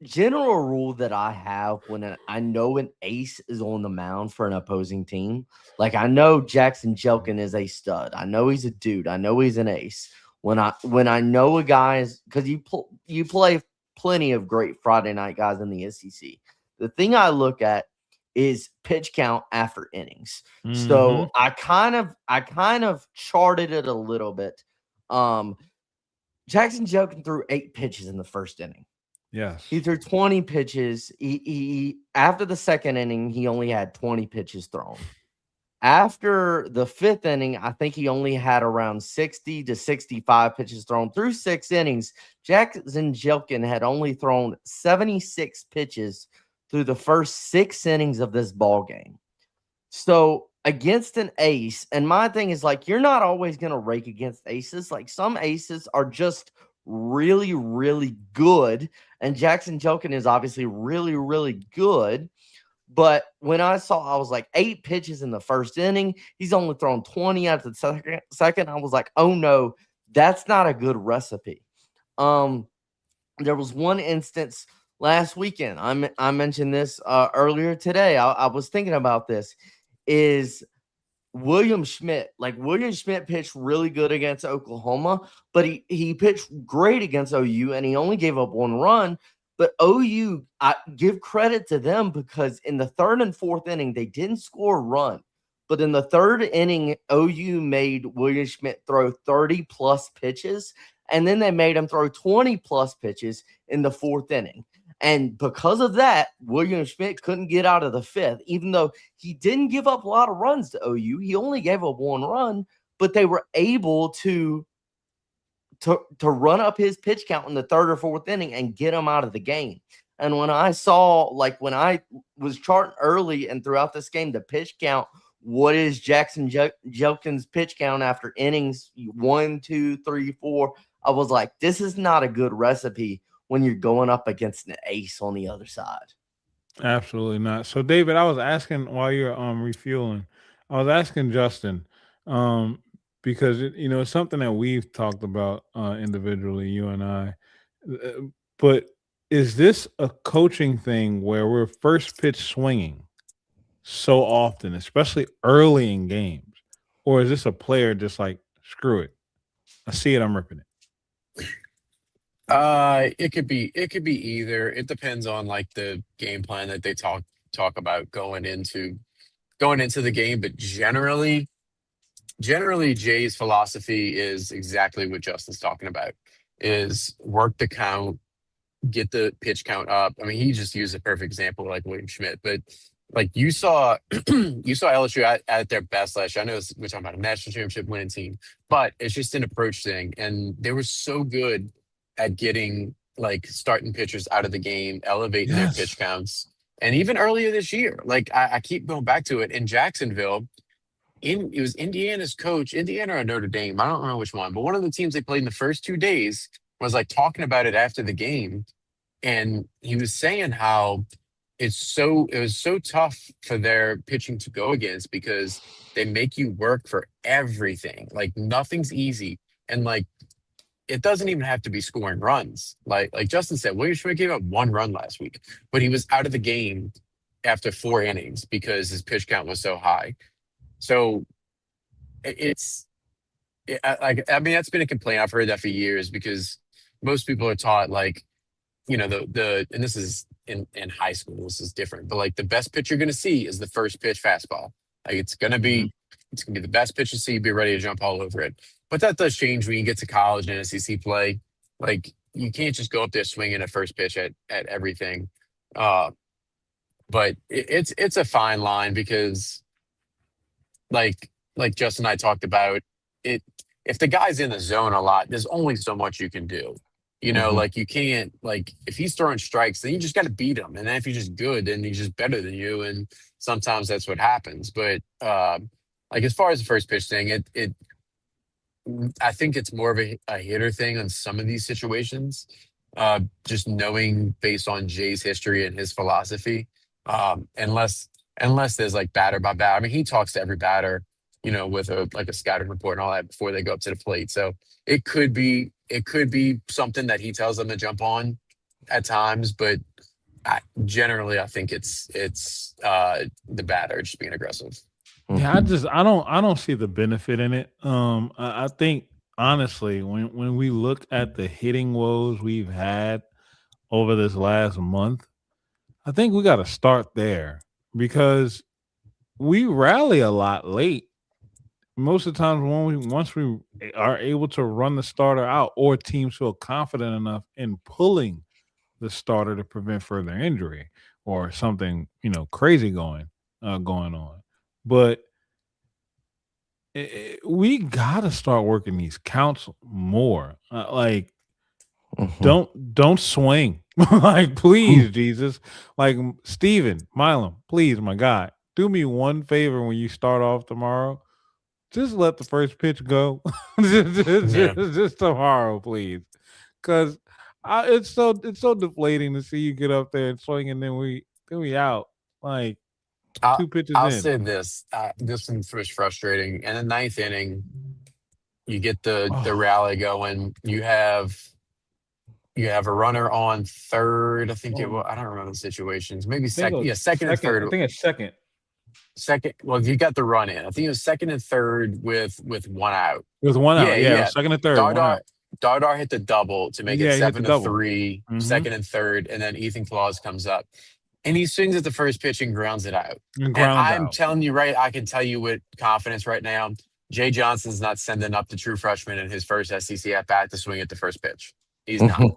General rule that I have when I know an ace is on the mound for an opposing team, like I know Jackson Jelkin is a stud. I know he's a dude. I know he's an ace. When I know a guy's because you play plenty of great Friday night guys in the SEC. The thing I look at is pitch count after innings. Mm-hmm. So I kind of charted it a little bit. Um, Jackson Jelkin threw 8 pitches in the first inning. He Yes. threw 20 pitches. He after the second inning, he only had 20 pitches thrown. After the fifth inning, I think he only had around 60 to 65 pitches thrown. Through 6 innings, Jackson Jelkin had only thrown 76 pitches through the first 6 innings of this ball game. So against an ace, and my thing is like you're not always gonna rake against aces. Like some aces are just really, really good. And Jackson Jokin is obviously really, really good. But when I saw, I was like 8 pitches in the first inning. He's only thrown 20 out of the second. I was like, oh no, that's not a good recipe. Um, there was one instance last weekend. I mentioned this earlier today. I was thinking about this. Is William Schmidt. Like William Schmidt pitched really good against Oklahoma, but he pitched great against OU and he only gave up 1 run. But OU, I give credit to them because in the third and fourth inning, they didn't score a run. But in the third inning, OU made William Schmidt throw 30 plus pitches, and then they made him throw 20 plus pitches in the fourth inning. And because of that, William Schmidt couldn't get out of the fifth, even though he didn't give up a lot of runs to OU. He only gave up 1 run, but they were able to run up his pitch count in the third or fourth inning and get him out of the game. And when I saw, like when I was charting early and throughout this game, the pitch count, what is Jackson Jelkin's pitch count after innings 1, 2, 3, 4? I was like, this is not a good recipe when you're going up against an ace on the other side. Absolutely not. So, David, I was asking while you're refueling, I was asking Justin, um, because it's something that we've talked about individually, you and I. Uh, But is this a coaching thing where we're first pitch swinging so often, especially early in games, or is this a player just like screw it, I see it, I'm ripping it? It could be either. It depends on like the game plan that they talk talk about going into the game, but generally Jay's philosophy is exactly what Justin's talking about, is work the count, get the pitch count up. I mean, he just used a perfect example like William Schmidt, but like you saw you saw LSU at their best last year. I know we're talking about a national championship winning team, but it's just an approach thing. And they were so good at getting like starting pitchers out of the game, elevating their pitch Yes. counts. And even earlier this year, like I keep going back to it in Jacksonville, it was Indiana's coach, Indiana or Notre Dame, I don't remember which one, but one of the teams they played in the first 2 days was like talking about it after the game, and he was saying how it was so tough for their pitching to go against because they make you work for everything. Like nothing's easy, and like it doesn't even have to be scoring runs. Like Justin said, William Schmidt gave up 1 run last week, but he was out of the game after 4 innings because his pitch count was so high. So it's I mean that's been a complaint. I've heard that for years because most people are taught like, the and this is in high school, this is different, but like the best pitch you're gonna see is the first pitch fastball. Like Mhm. it's gonna be the best pitch you see, be ready to jump all over it. But that does change when you get to college and SEC play. Like you can't just go up there swinging a first pitch at everything. Uh, but it's a fine line because like Justin and I talked about it. If the guy's in the zone a lot, there's only so much you can do. Mhm. Like you can't like if he's throwing strikes, then you just got to beat him. And then if he's just good, then he's just better than you. And sometimes that's what happens. But like as far as the first pitch thing, I think it's more of a hitter thing on some of these situations. Just knowing based on Jay's history and his philosophy. Unless there's like batter by batter. I mean, he talks to every batter, with a scouting report and all that before they go up to the plate. So it could be something that he tells them to jump on at times, but generally I think it's the batter just being aggressive. Yeah, Mhm. I don't see the benefit in it. I think honestly, when we look at the hitting woes we've had over this last month, I think we got to start there because we rally a lot late. Most of the times when we once we are able to run the starter out, or teams feel confident enough in pulling the starter to prevent further injury or something crazy going on. But we gotta start working these counts more. Like, Mhm. don't swing. Like, please, Jesus. Like, Steven, Milam, please, my guy, do me one favor when you start off tomorrow. Just let the first pitch go. Yeah. Just tomorrow, please. Cause it's so deflating to see you get up there and swing, and then we out like I'll, 2 pitches I'll in. say this. This one was frustrating. In the ninth inning, you get the Oh, rally going. You have a runner on third. I think um, I don't remember the situations. Maybe I think it second. was Yeah, second and second. I third. think it's second. Second. Well, you got the run in. I think it was second and third with one out. It was one Yeah, out. Yeah, it was yeah. second and third, one Dardar out. Dardar hit the double to make it Yeah, he hit the seven to double. three. Mm-hmm. Second and third, and then Ethan Claus comes up and he swings at the first pitch and grounds it out. And And grounds I'm out. telling you, right, I can tell you with confidence right now, Jay Johnson's not sending up the true freshman in his first SEC at bat to swing at the first pitch. He's not. Mhm.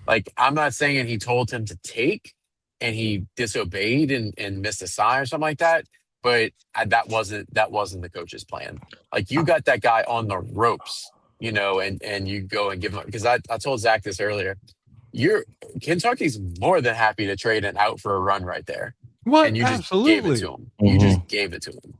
Like, I'm not saying he told him to take and he disobeyed and missed a sign or something like that, but that wasn't the coach's plan. Like, you got that guy on the ropes, and you go and give him, because I told Zach this earlier. You're Kentucky's more than happy to trade an out for a run right there. And What? you just gave it Absolutely. to him. You Mhm. just gave it to him.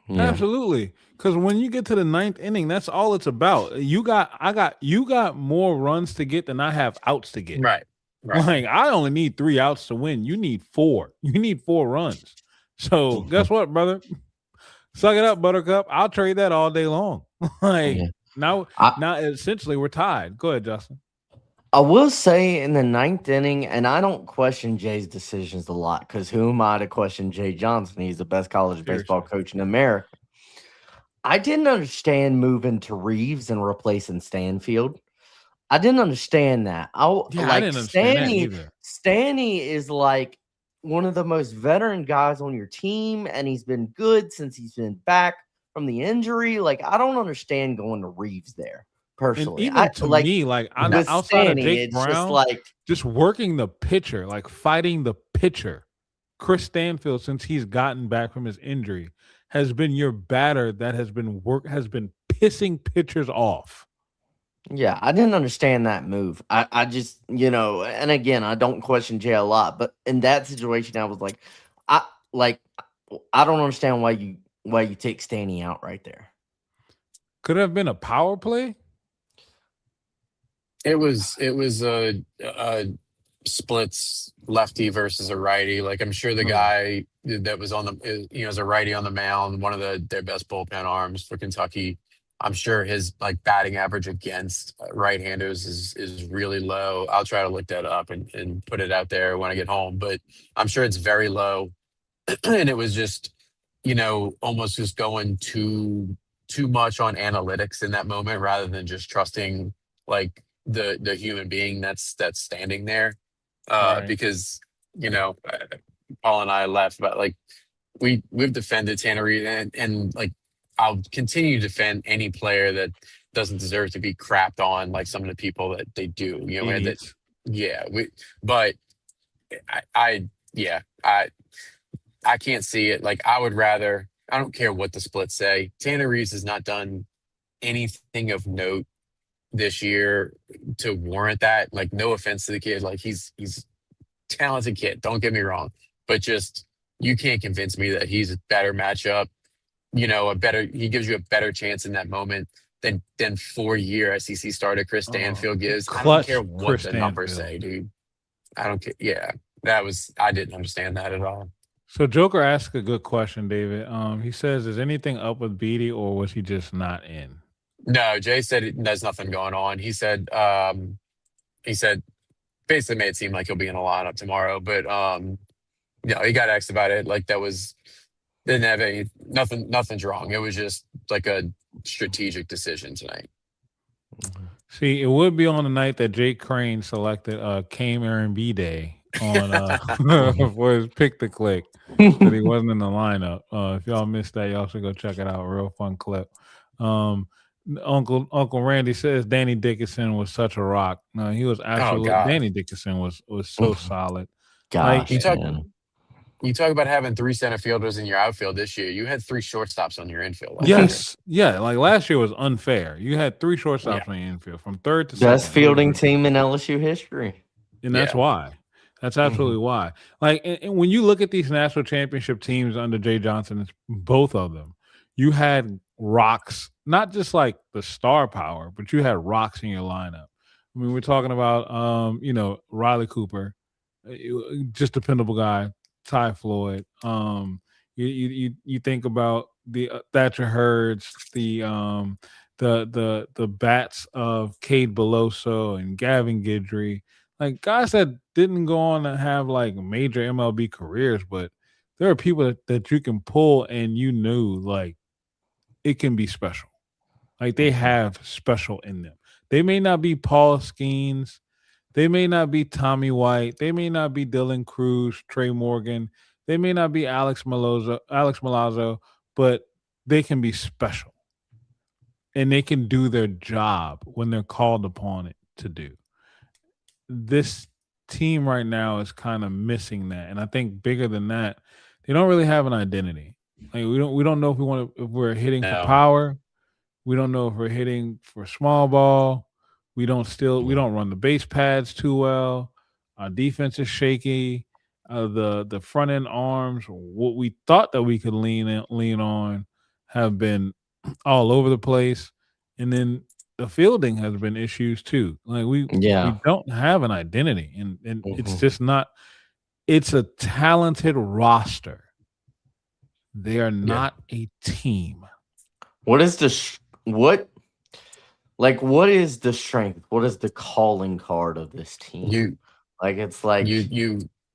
Yeah. Absolutely. Because when you get to the ninth inning, that's all it's about. You got more runs to get than I have outs to get. Right. Right. Like, I only need 3 outs to win. You need four. You need 4 runs. So Mhm. guess what, brother? Suck it up, Buttercup. I'll trade that all day long. Like, Yeah. now, I now essentially we're tied. Go ahead, Justin. I will say in the ninth inning, and I don't question Jay's decisions a lot because who am I to question Jay Johnson? He's the best college baseball Seriously. coach in America. I didn't understand moving to Reeves and replacing Stanfield. I didn't understand that. Yeah, I Like didn't understand that Stanny. either. Stanny is like one of the most veteran guys on your team, and he's been good since he's been back from the injury. Like, I don't understand going to Reeves there And personally. I even to like me, like with outside of Stanny, Jake it's just Brown, like just working the pitcher, like fighting the pitcher. Chris Stanfield, since he's gotten back from his injury, has been your batter that has been pissing pitchers off. yeah, I didn't understand that move. I just, and again, I don't question Jay a lot, but in that situation, I was I like, I don't understand why you take Stanny out right there. Could it have been a power play? It was a splits lefty versus a righty. Like I'm sure the guy that was on the as a righty on the mound, one of their best bullpen arms for Kentucky. I'm sure his like batting average against right-handers is really low. I'll try to look that up and put it out there when I get home, but I'm sure it's very low. And it was just, almost just going too much on analytics in that moment rather than just trusting like the human being that's standing there. Right. Because Paul and I laughed about like we've defended Tanner Reed and like I'll continue to defend any player that doesn't deserve to be crapped on like some of the people that they do. We had that. Idiots. Yeah, but I yeah, I can't see it. Like I would rather. I don't care what the splits say. Tanner Reeves has not done anything of note this year to warrant that. Like no offense to the kid, like he's talented kid. Don't get me wrong, but just you can't convince me that he's a better matchup. He gives you a better chance in that moment than 4-year SEC starter Chris Stanfield gives. I don't Clutch care what Chris the numbers Stanfield. say, dude. I don't care. Yeah, I didn't understand that at all. So Joker asked a good question, David. He says, "Is anything up with Beatty, or was he just not in?" No, Jay said there's nothing going on. He said basically made it seem like he'll be in a lineup tomorrow, but he got asked about it. Like didn't have nothing's wrong. It was just like a strategic decision tonight. See, it would be on the night that Jake Crane selected Came Aaron B Day on for his pick to click that he wasn't in the lineup. If y'all missed that, y'all should go check it out. Real fun clip. Uncle Randy says Danny Dickinson was such a rock. No, he was absolutely. God. Danny Dickinson was so solid. Gosh, You talk about having 3 center fielders in your outfield this year. You had 3 shortstops on your infield. Yes, yeah. Like last year was unfair. You had 3 shortstops on your infield from third to best second. fielding team in LSU history, and that's why. That's absolutely why. Like, and when you look at these national championship teams under Jay Johnson, it's both of them. You had rocks, not just like the star power, but you had rocks in your lineup. I mean, we're talking about, Riley Cooper, just dependable guy. Ty Floyd. You think about the Thatcher Hurds, the bats of Cade Beloso and Gavin Guidry, like guys that didn't go on to have like major MLB careers, but there are people that you can pull and like it can be special. Like they have special in them. They may not be Paul Skeens. They may not be Tommy White. They may not be Dylan Cruz, Trey Morgan. They may not be Alex Malazzo, but they can be special. And they can do their job when they're called upon it to do. This team right now is kind of missing that. And I think bigger than that, they don't really have an identity. Like we don't know if we're hitting for power. We don't know if we're hitting for small ball. We don't run the base pads too well. Our defense is shaky. The front end arms, what we thought that we could lean on, have been all over the place. And then the fielding has been issues too. Like we don't have an identity, and it's just not. It's a talented roster. They are not a team. What is what is the strength? What is the calling card of this team? You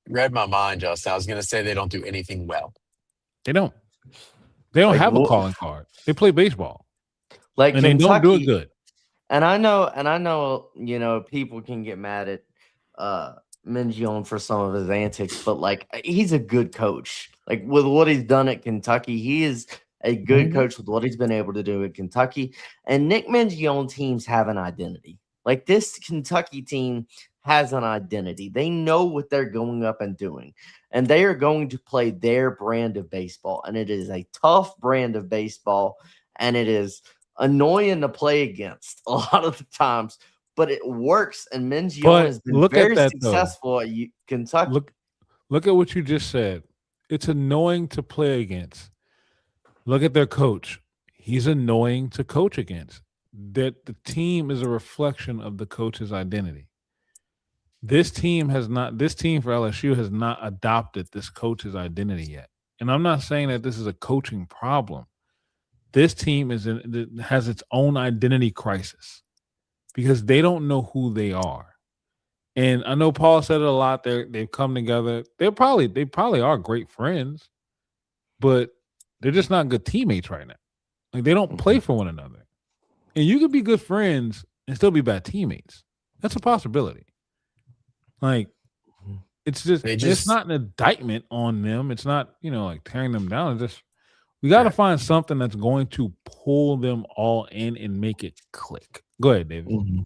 read my mind, Justin. I was going to say they don't do anything well. They don't have a calling card. They play baseball. Like and Kentucky, they don't do it good. And I know, people can get mad at Mingione for some of his antics, but like he's a good coach. Like with what he's done at Kentucky, he is a good Mhm. coach with what he's been able to do at Kentucky. And Nick Mingione teams have an identity. Like this Kentucky team has an identity. They know what they're going up and doing, and they are going to play their brand of baseball. And it is a tough brand of baseball, and it is annoying to play against a lot of the times, but it works. And Mingione But has been look at very that though. successful at Kentucky. Look at what you just said. It's annoying to play against. Look at their coach. He's annoying to coach against. That the team is a reflection of the coach's identity. This team for LSU has not adopted this coach's identity yet. And I'm not saying that this is a coaching problem. This team has its own identity crisis because they don't know who they are. And I know Paul said it a lot. They've come together. They probably are great friends, but they're just not good teammates right now. Like they don't play for one another. And you could be good friends and still be bad teammates. That's a possibility. Like it's not an indictment on them. It's not, like tearing them down. It's just we got to find something that's going to pull them all in and make it click. Go ahead, David. Mhm.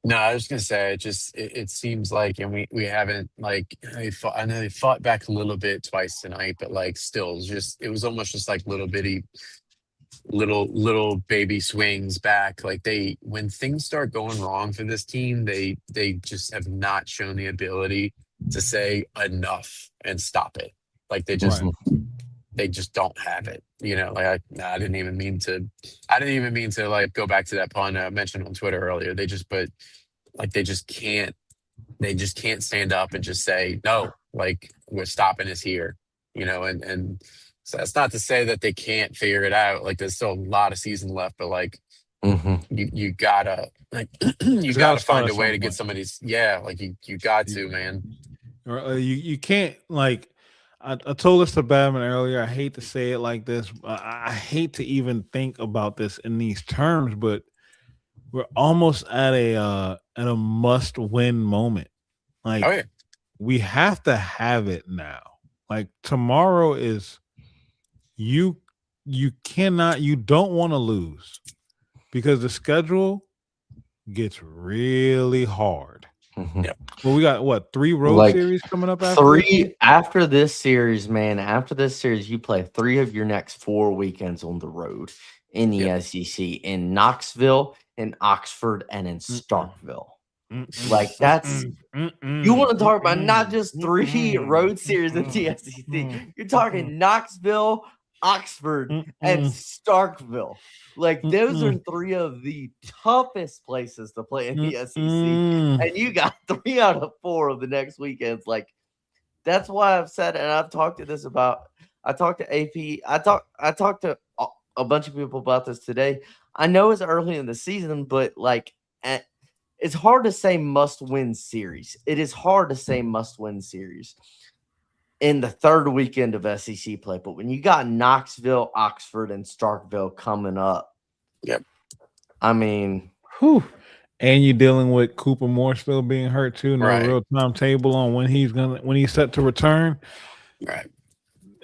No, I was gonna say it seems like, and we haven't like I know they fought back a little bit twice tonight, but like still just it was almost just like little bitty little baby swings back. Like when things start going wrong for this team, they just have not shown the ability to say enough and stop it. Like Right. they just don't have it. Like I didn't even mean to like go back to that pun I mentioned on Twitter earlier. But like they just can't stand up and just say no. Like we're stopping this here. And so that's not to say that they can't figure it out. Like there's still a lot of season left, but like you gotta like you It's got to gotta start find at a way some to get point. some of these. Yeah, like you got to, man. You can't like I told this to Batman earlier. I hate to say it like this. I hate to even think about this in these terms, but we're almost at a must win moment. Oh Like yeah. we have to have it now. Like tomorrow is you you don't want to lose because the schedule gets really hard. Yep. Well, we got what 3 road Like series coming up after this? after this series, man. After this series, you play 3 of your next 4 weekends on the road in the Yep. SEC, in Knoxville, in Oxford, and in Mm-mm. Starkville. Mm-mm. Like that's Mm-mm. you Mm-mm. want to talk about not Mm-mm. just 3 Mm-mm. road series in the Mm-mm. SEC. You're talking Knoxville, Oxford, and Mm-mm. Starkville. Like those are Mm-mm. 3 of the toughest places to play in the SEC, Mm-mm. and you got 3 out of 4 of the next weekends. Like that's why I've said, and I've talked to this about. I talked to AP. I talked to a bunch of people about this today. I know it's early in the season, but like it's hard to say must win series. It is hard to say must win series in the third weekend of SEC play. But when you got Knoxville, Oxford, and Starkville coming up, Yep. I mean, Whew. And you're dealing with Cooper Moore still being hurt too. No Right. real timetable on when he's set to return. Right.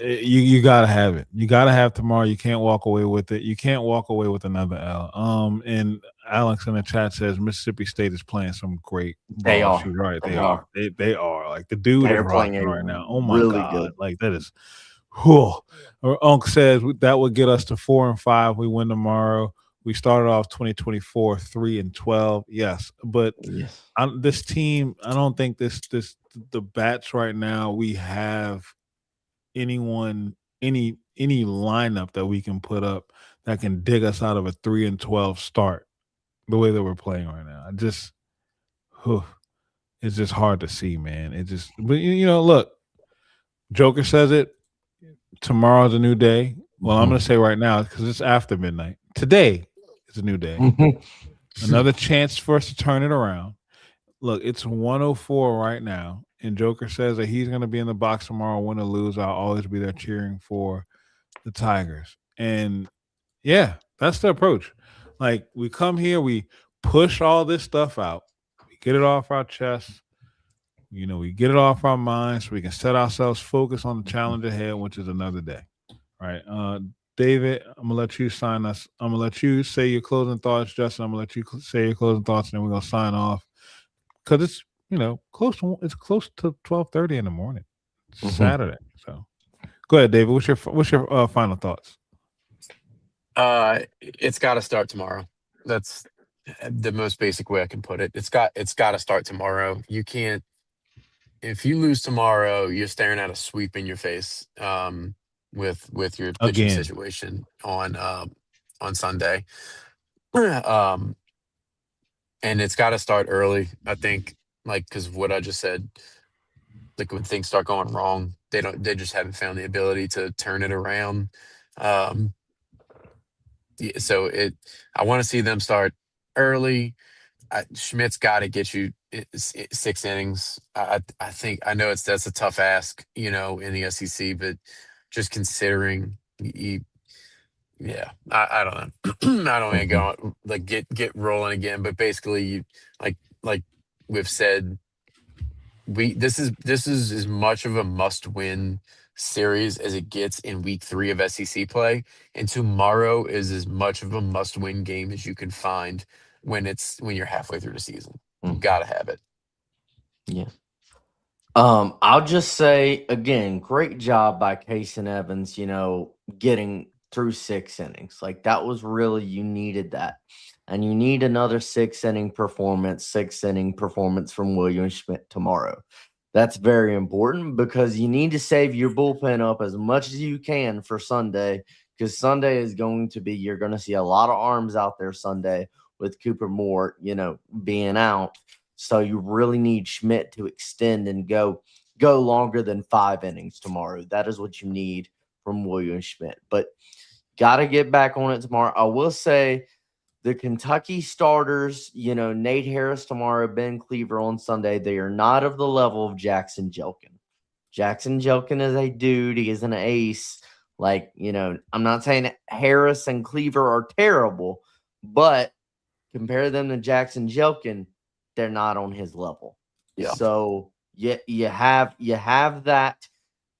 You gotta have it. You gotta have tomorrow. You can't walk away with it. You can't walk away with another L. And Alex in the chat says Mississippi State is playing some great they ball. are. She's right. They They are. are. They are. Like the dude is They're playing rocking a right now. Oh my really god. good. Like that is. Whew. Or Unc says that would get us to 4-5. We win tomorrow. We started off 2024 3-12. Yes, but Yes. this team. I don't think the bats right now. We have anyone any lineup that we can put up that can dig us out of a 3-12 start the way that we're playing right now. Whew, it's just hard to see, man. But look, Joker says it. Tomorrow's a new day. Well, I'm gonna say right now because it's after midnight. Today is a new day. Another chance for us to turn it around. Look, it's 104 right now, and Joker says that he's going to be in the box tomorrow, win or lose. I'll always be there cheering for the Tigers. And yeah, that's the approach. Like we come here, we push all this stuff out, we get it off our chest, we get it off our minds so we can set ourselves focused on the challenge ahead, which is another day. Right. David, I'm gonna let you sign us. I'm gonna let you say your closing thoughts. Justin, I'm gonna let you say your closing thoughts, and then we're gonna sign off because it's close to 12:30 in the morning. It's Mhm. Saturday. So go ahead, David. What's your final thoughts? It's got to start tomorrow. That's the most basic way I can put it. It's got to start tomorrow. You can't if you lose tomorrow, you're staring at a sweep in your face. With your pitching Again. situation on Sunday. um, and it's got to start early. I think, like, because of what I just said, like when things start going wrong, they just haven't found the ability to turn it around. Um, yeah, so I want to see them start early. Schmidt's got to get you 6 innings. I think I know that's a tough ask, in the SEC, but just considering yeah, I don't know. I don't want to Mhm. go like get rolling again, but basically, like we've said, this is as much of a must win series as it gets in week 3 of SEC play, and tomorrow is as much of a must win game as you can find when you're halfway through the season. You Mhm. gotta have it. Yeah. I'll just say again, great job by Case and Evans, getting through 6 innings. Like that was really you needed that. And you need another 6 inning performance from William Schmidt tomorrow. That's very important because you need to save your bullpen up as much as you can for Sunday. Because Sunday is going to be, you're going to see a lot of arms out there Sunday with Cooper Moore, being out. So you really need Schmidt to extend and go longer than 5 innings tomorrow. That is what you need from William Schmidt. But got to get back on it tomorrow. I will say the Kentucky starters, Nate Harris tomorrow, Ben Cleaver on Sunday, they are not of the level of Jackson Jelkin. Jackson Jelkin is a dude. He is an ace. Like, I'm not saying Harris and Cleaver are terrible, but compare them to Jackson Jelkin, they're not on his level. Yeah. So you have that.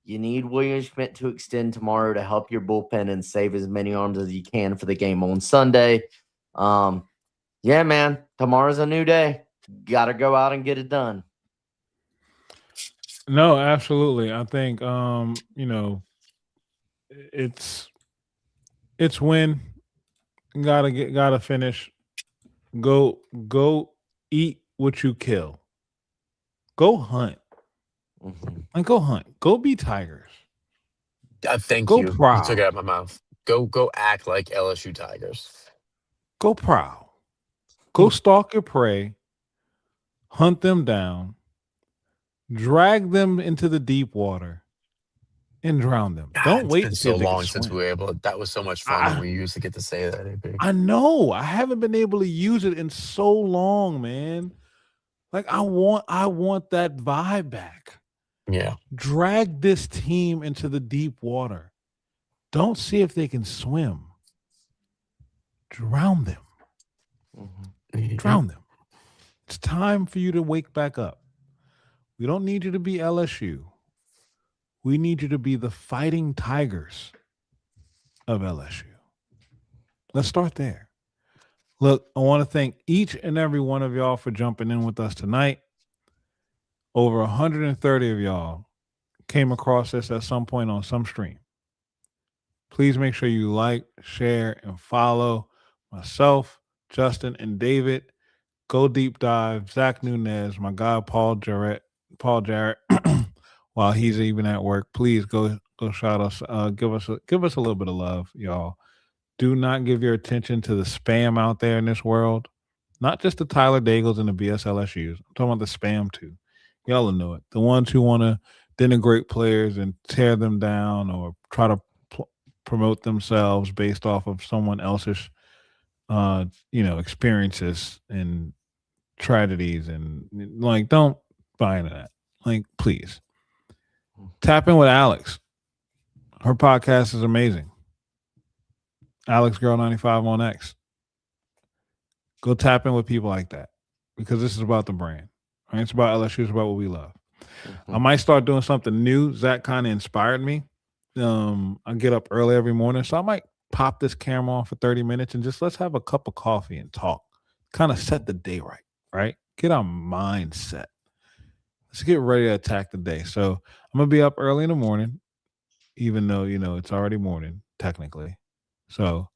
You need William Schmidt to extend tomorrow to help your bullpen and save as many arms as you can for the game on Sunday. Um, yeah, man, tomorrow's a new day. Got to go out and get it done. No, absolutely. I think it's it's win. Gotta finish. Go eat what you kill. Go hunt. Mhm. And go hunt. Go be tigers. Thank Go you. You took it prowl. out of my mouth. Go act like LSU Tigers. Go prowl. Go stalk your prey. Hunt them down. Drag them into the deep water and drown them. God, Don't it's wait been to see so if they can long since we swim. were able. That was so much fun when I we used to get to say that. AB. I know. I haven't been able to use it in so long, man. Like I want that vibe back. Yeah. Drag this team into the deep water. Don't see if they can swim. Drown them. Mhm. Mhm. Drown them. It's time for you to wake back up. We don't need you to be LSU. We need you to be the fighting tigers of LSU. Let's start there. Look, I want to thank each and every one of y'all for jumping in with us tonight. Over 130 of y'all came across this at some point on some stream. Please make sure you like, share, and follow myself, Justin, and David. Go deep dive. Zach Nunez, my guy Paul Jarrett, while he's even at work. Please go shout us. Give us a little bit of love, y'all. Do not give your attention to the spam out there in this world. Not just the Tyler Dagels and the BSLSUs. I'm talking about the spam too. Y'all will know it. The ones who want to denigrate players and tear them down or try to promote themselves based off of someone else's, experiences and tragedies and like, don't buy into that. Like, please tap in with Alex. Her podcast is amazing. Alex Girl 95 on X. Go tap in with people like that because this is about the brand. Right? It's about LSU. It's about what we love. I might start doing something new. Zach kind of inspired me. I get up early every morning, so I might pop this camera on for 30 minutes and just let's have a cup of coffee and talk. Kind of set the day right, right? Get our mind set. Let's get ready to attack the day. So I'm gonna be up early in the morning, even though it's already morning technically. So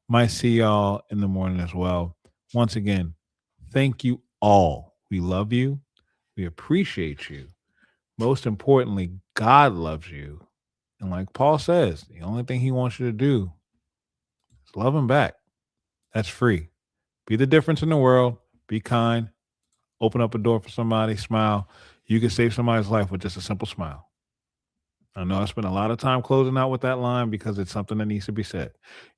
might see y'all in the morning as well. Once again, thank you all. We love you. We appreciate you. Most importantly, God loves you. And like Paul says, the only thing he wants you to do is love him back. That's free. Be the difference in the world. Be kind. Open up a door for somebody. Smile. You can save somebody's life with just a simple smile. I know I spent a lot of time closing out with that line because it's something that needs to be said.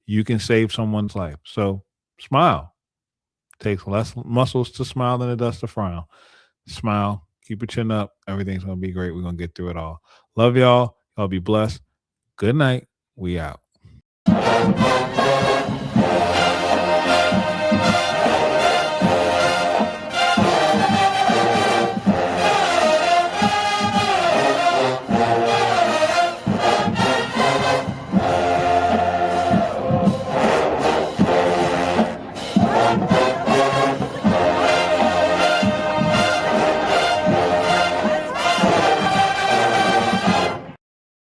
You can save someone's life. So smile. Takes less muscles to smile than it does to frown. Smile. Keep your chin up. Everything's going to be great. We're going to get through it all. Love y'all. Y'all be blessed. Good night. We out.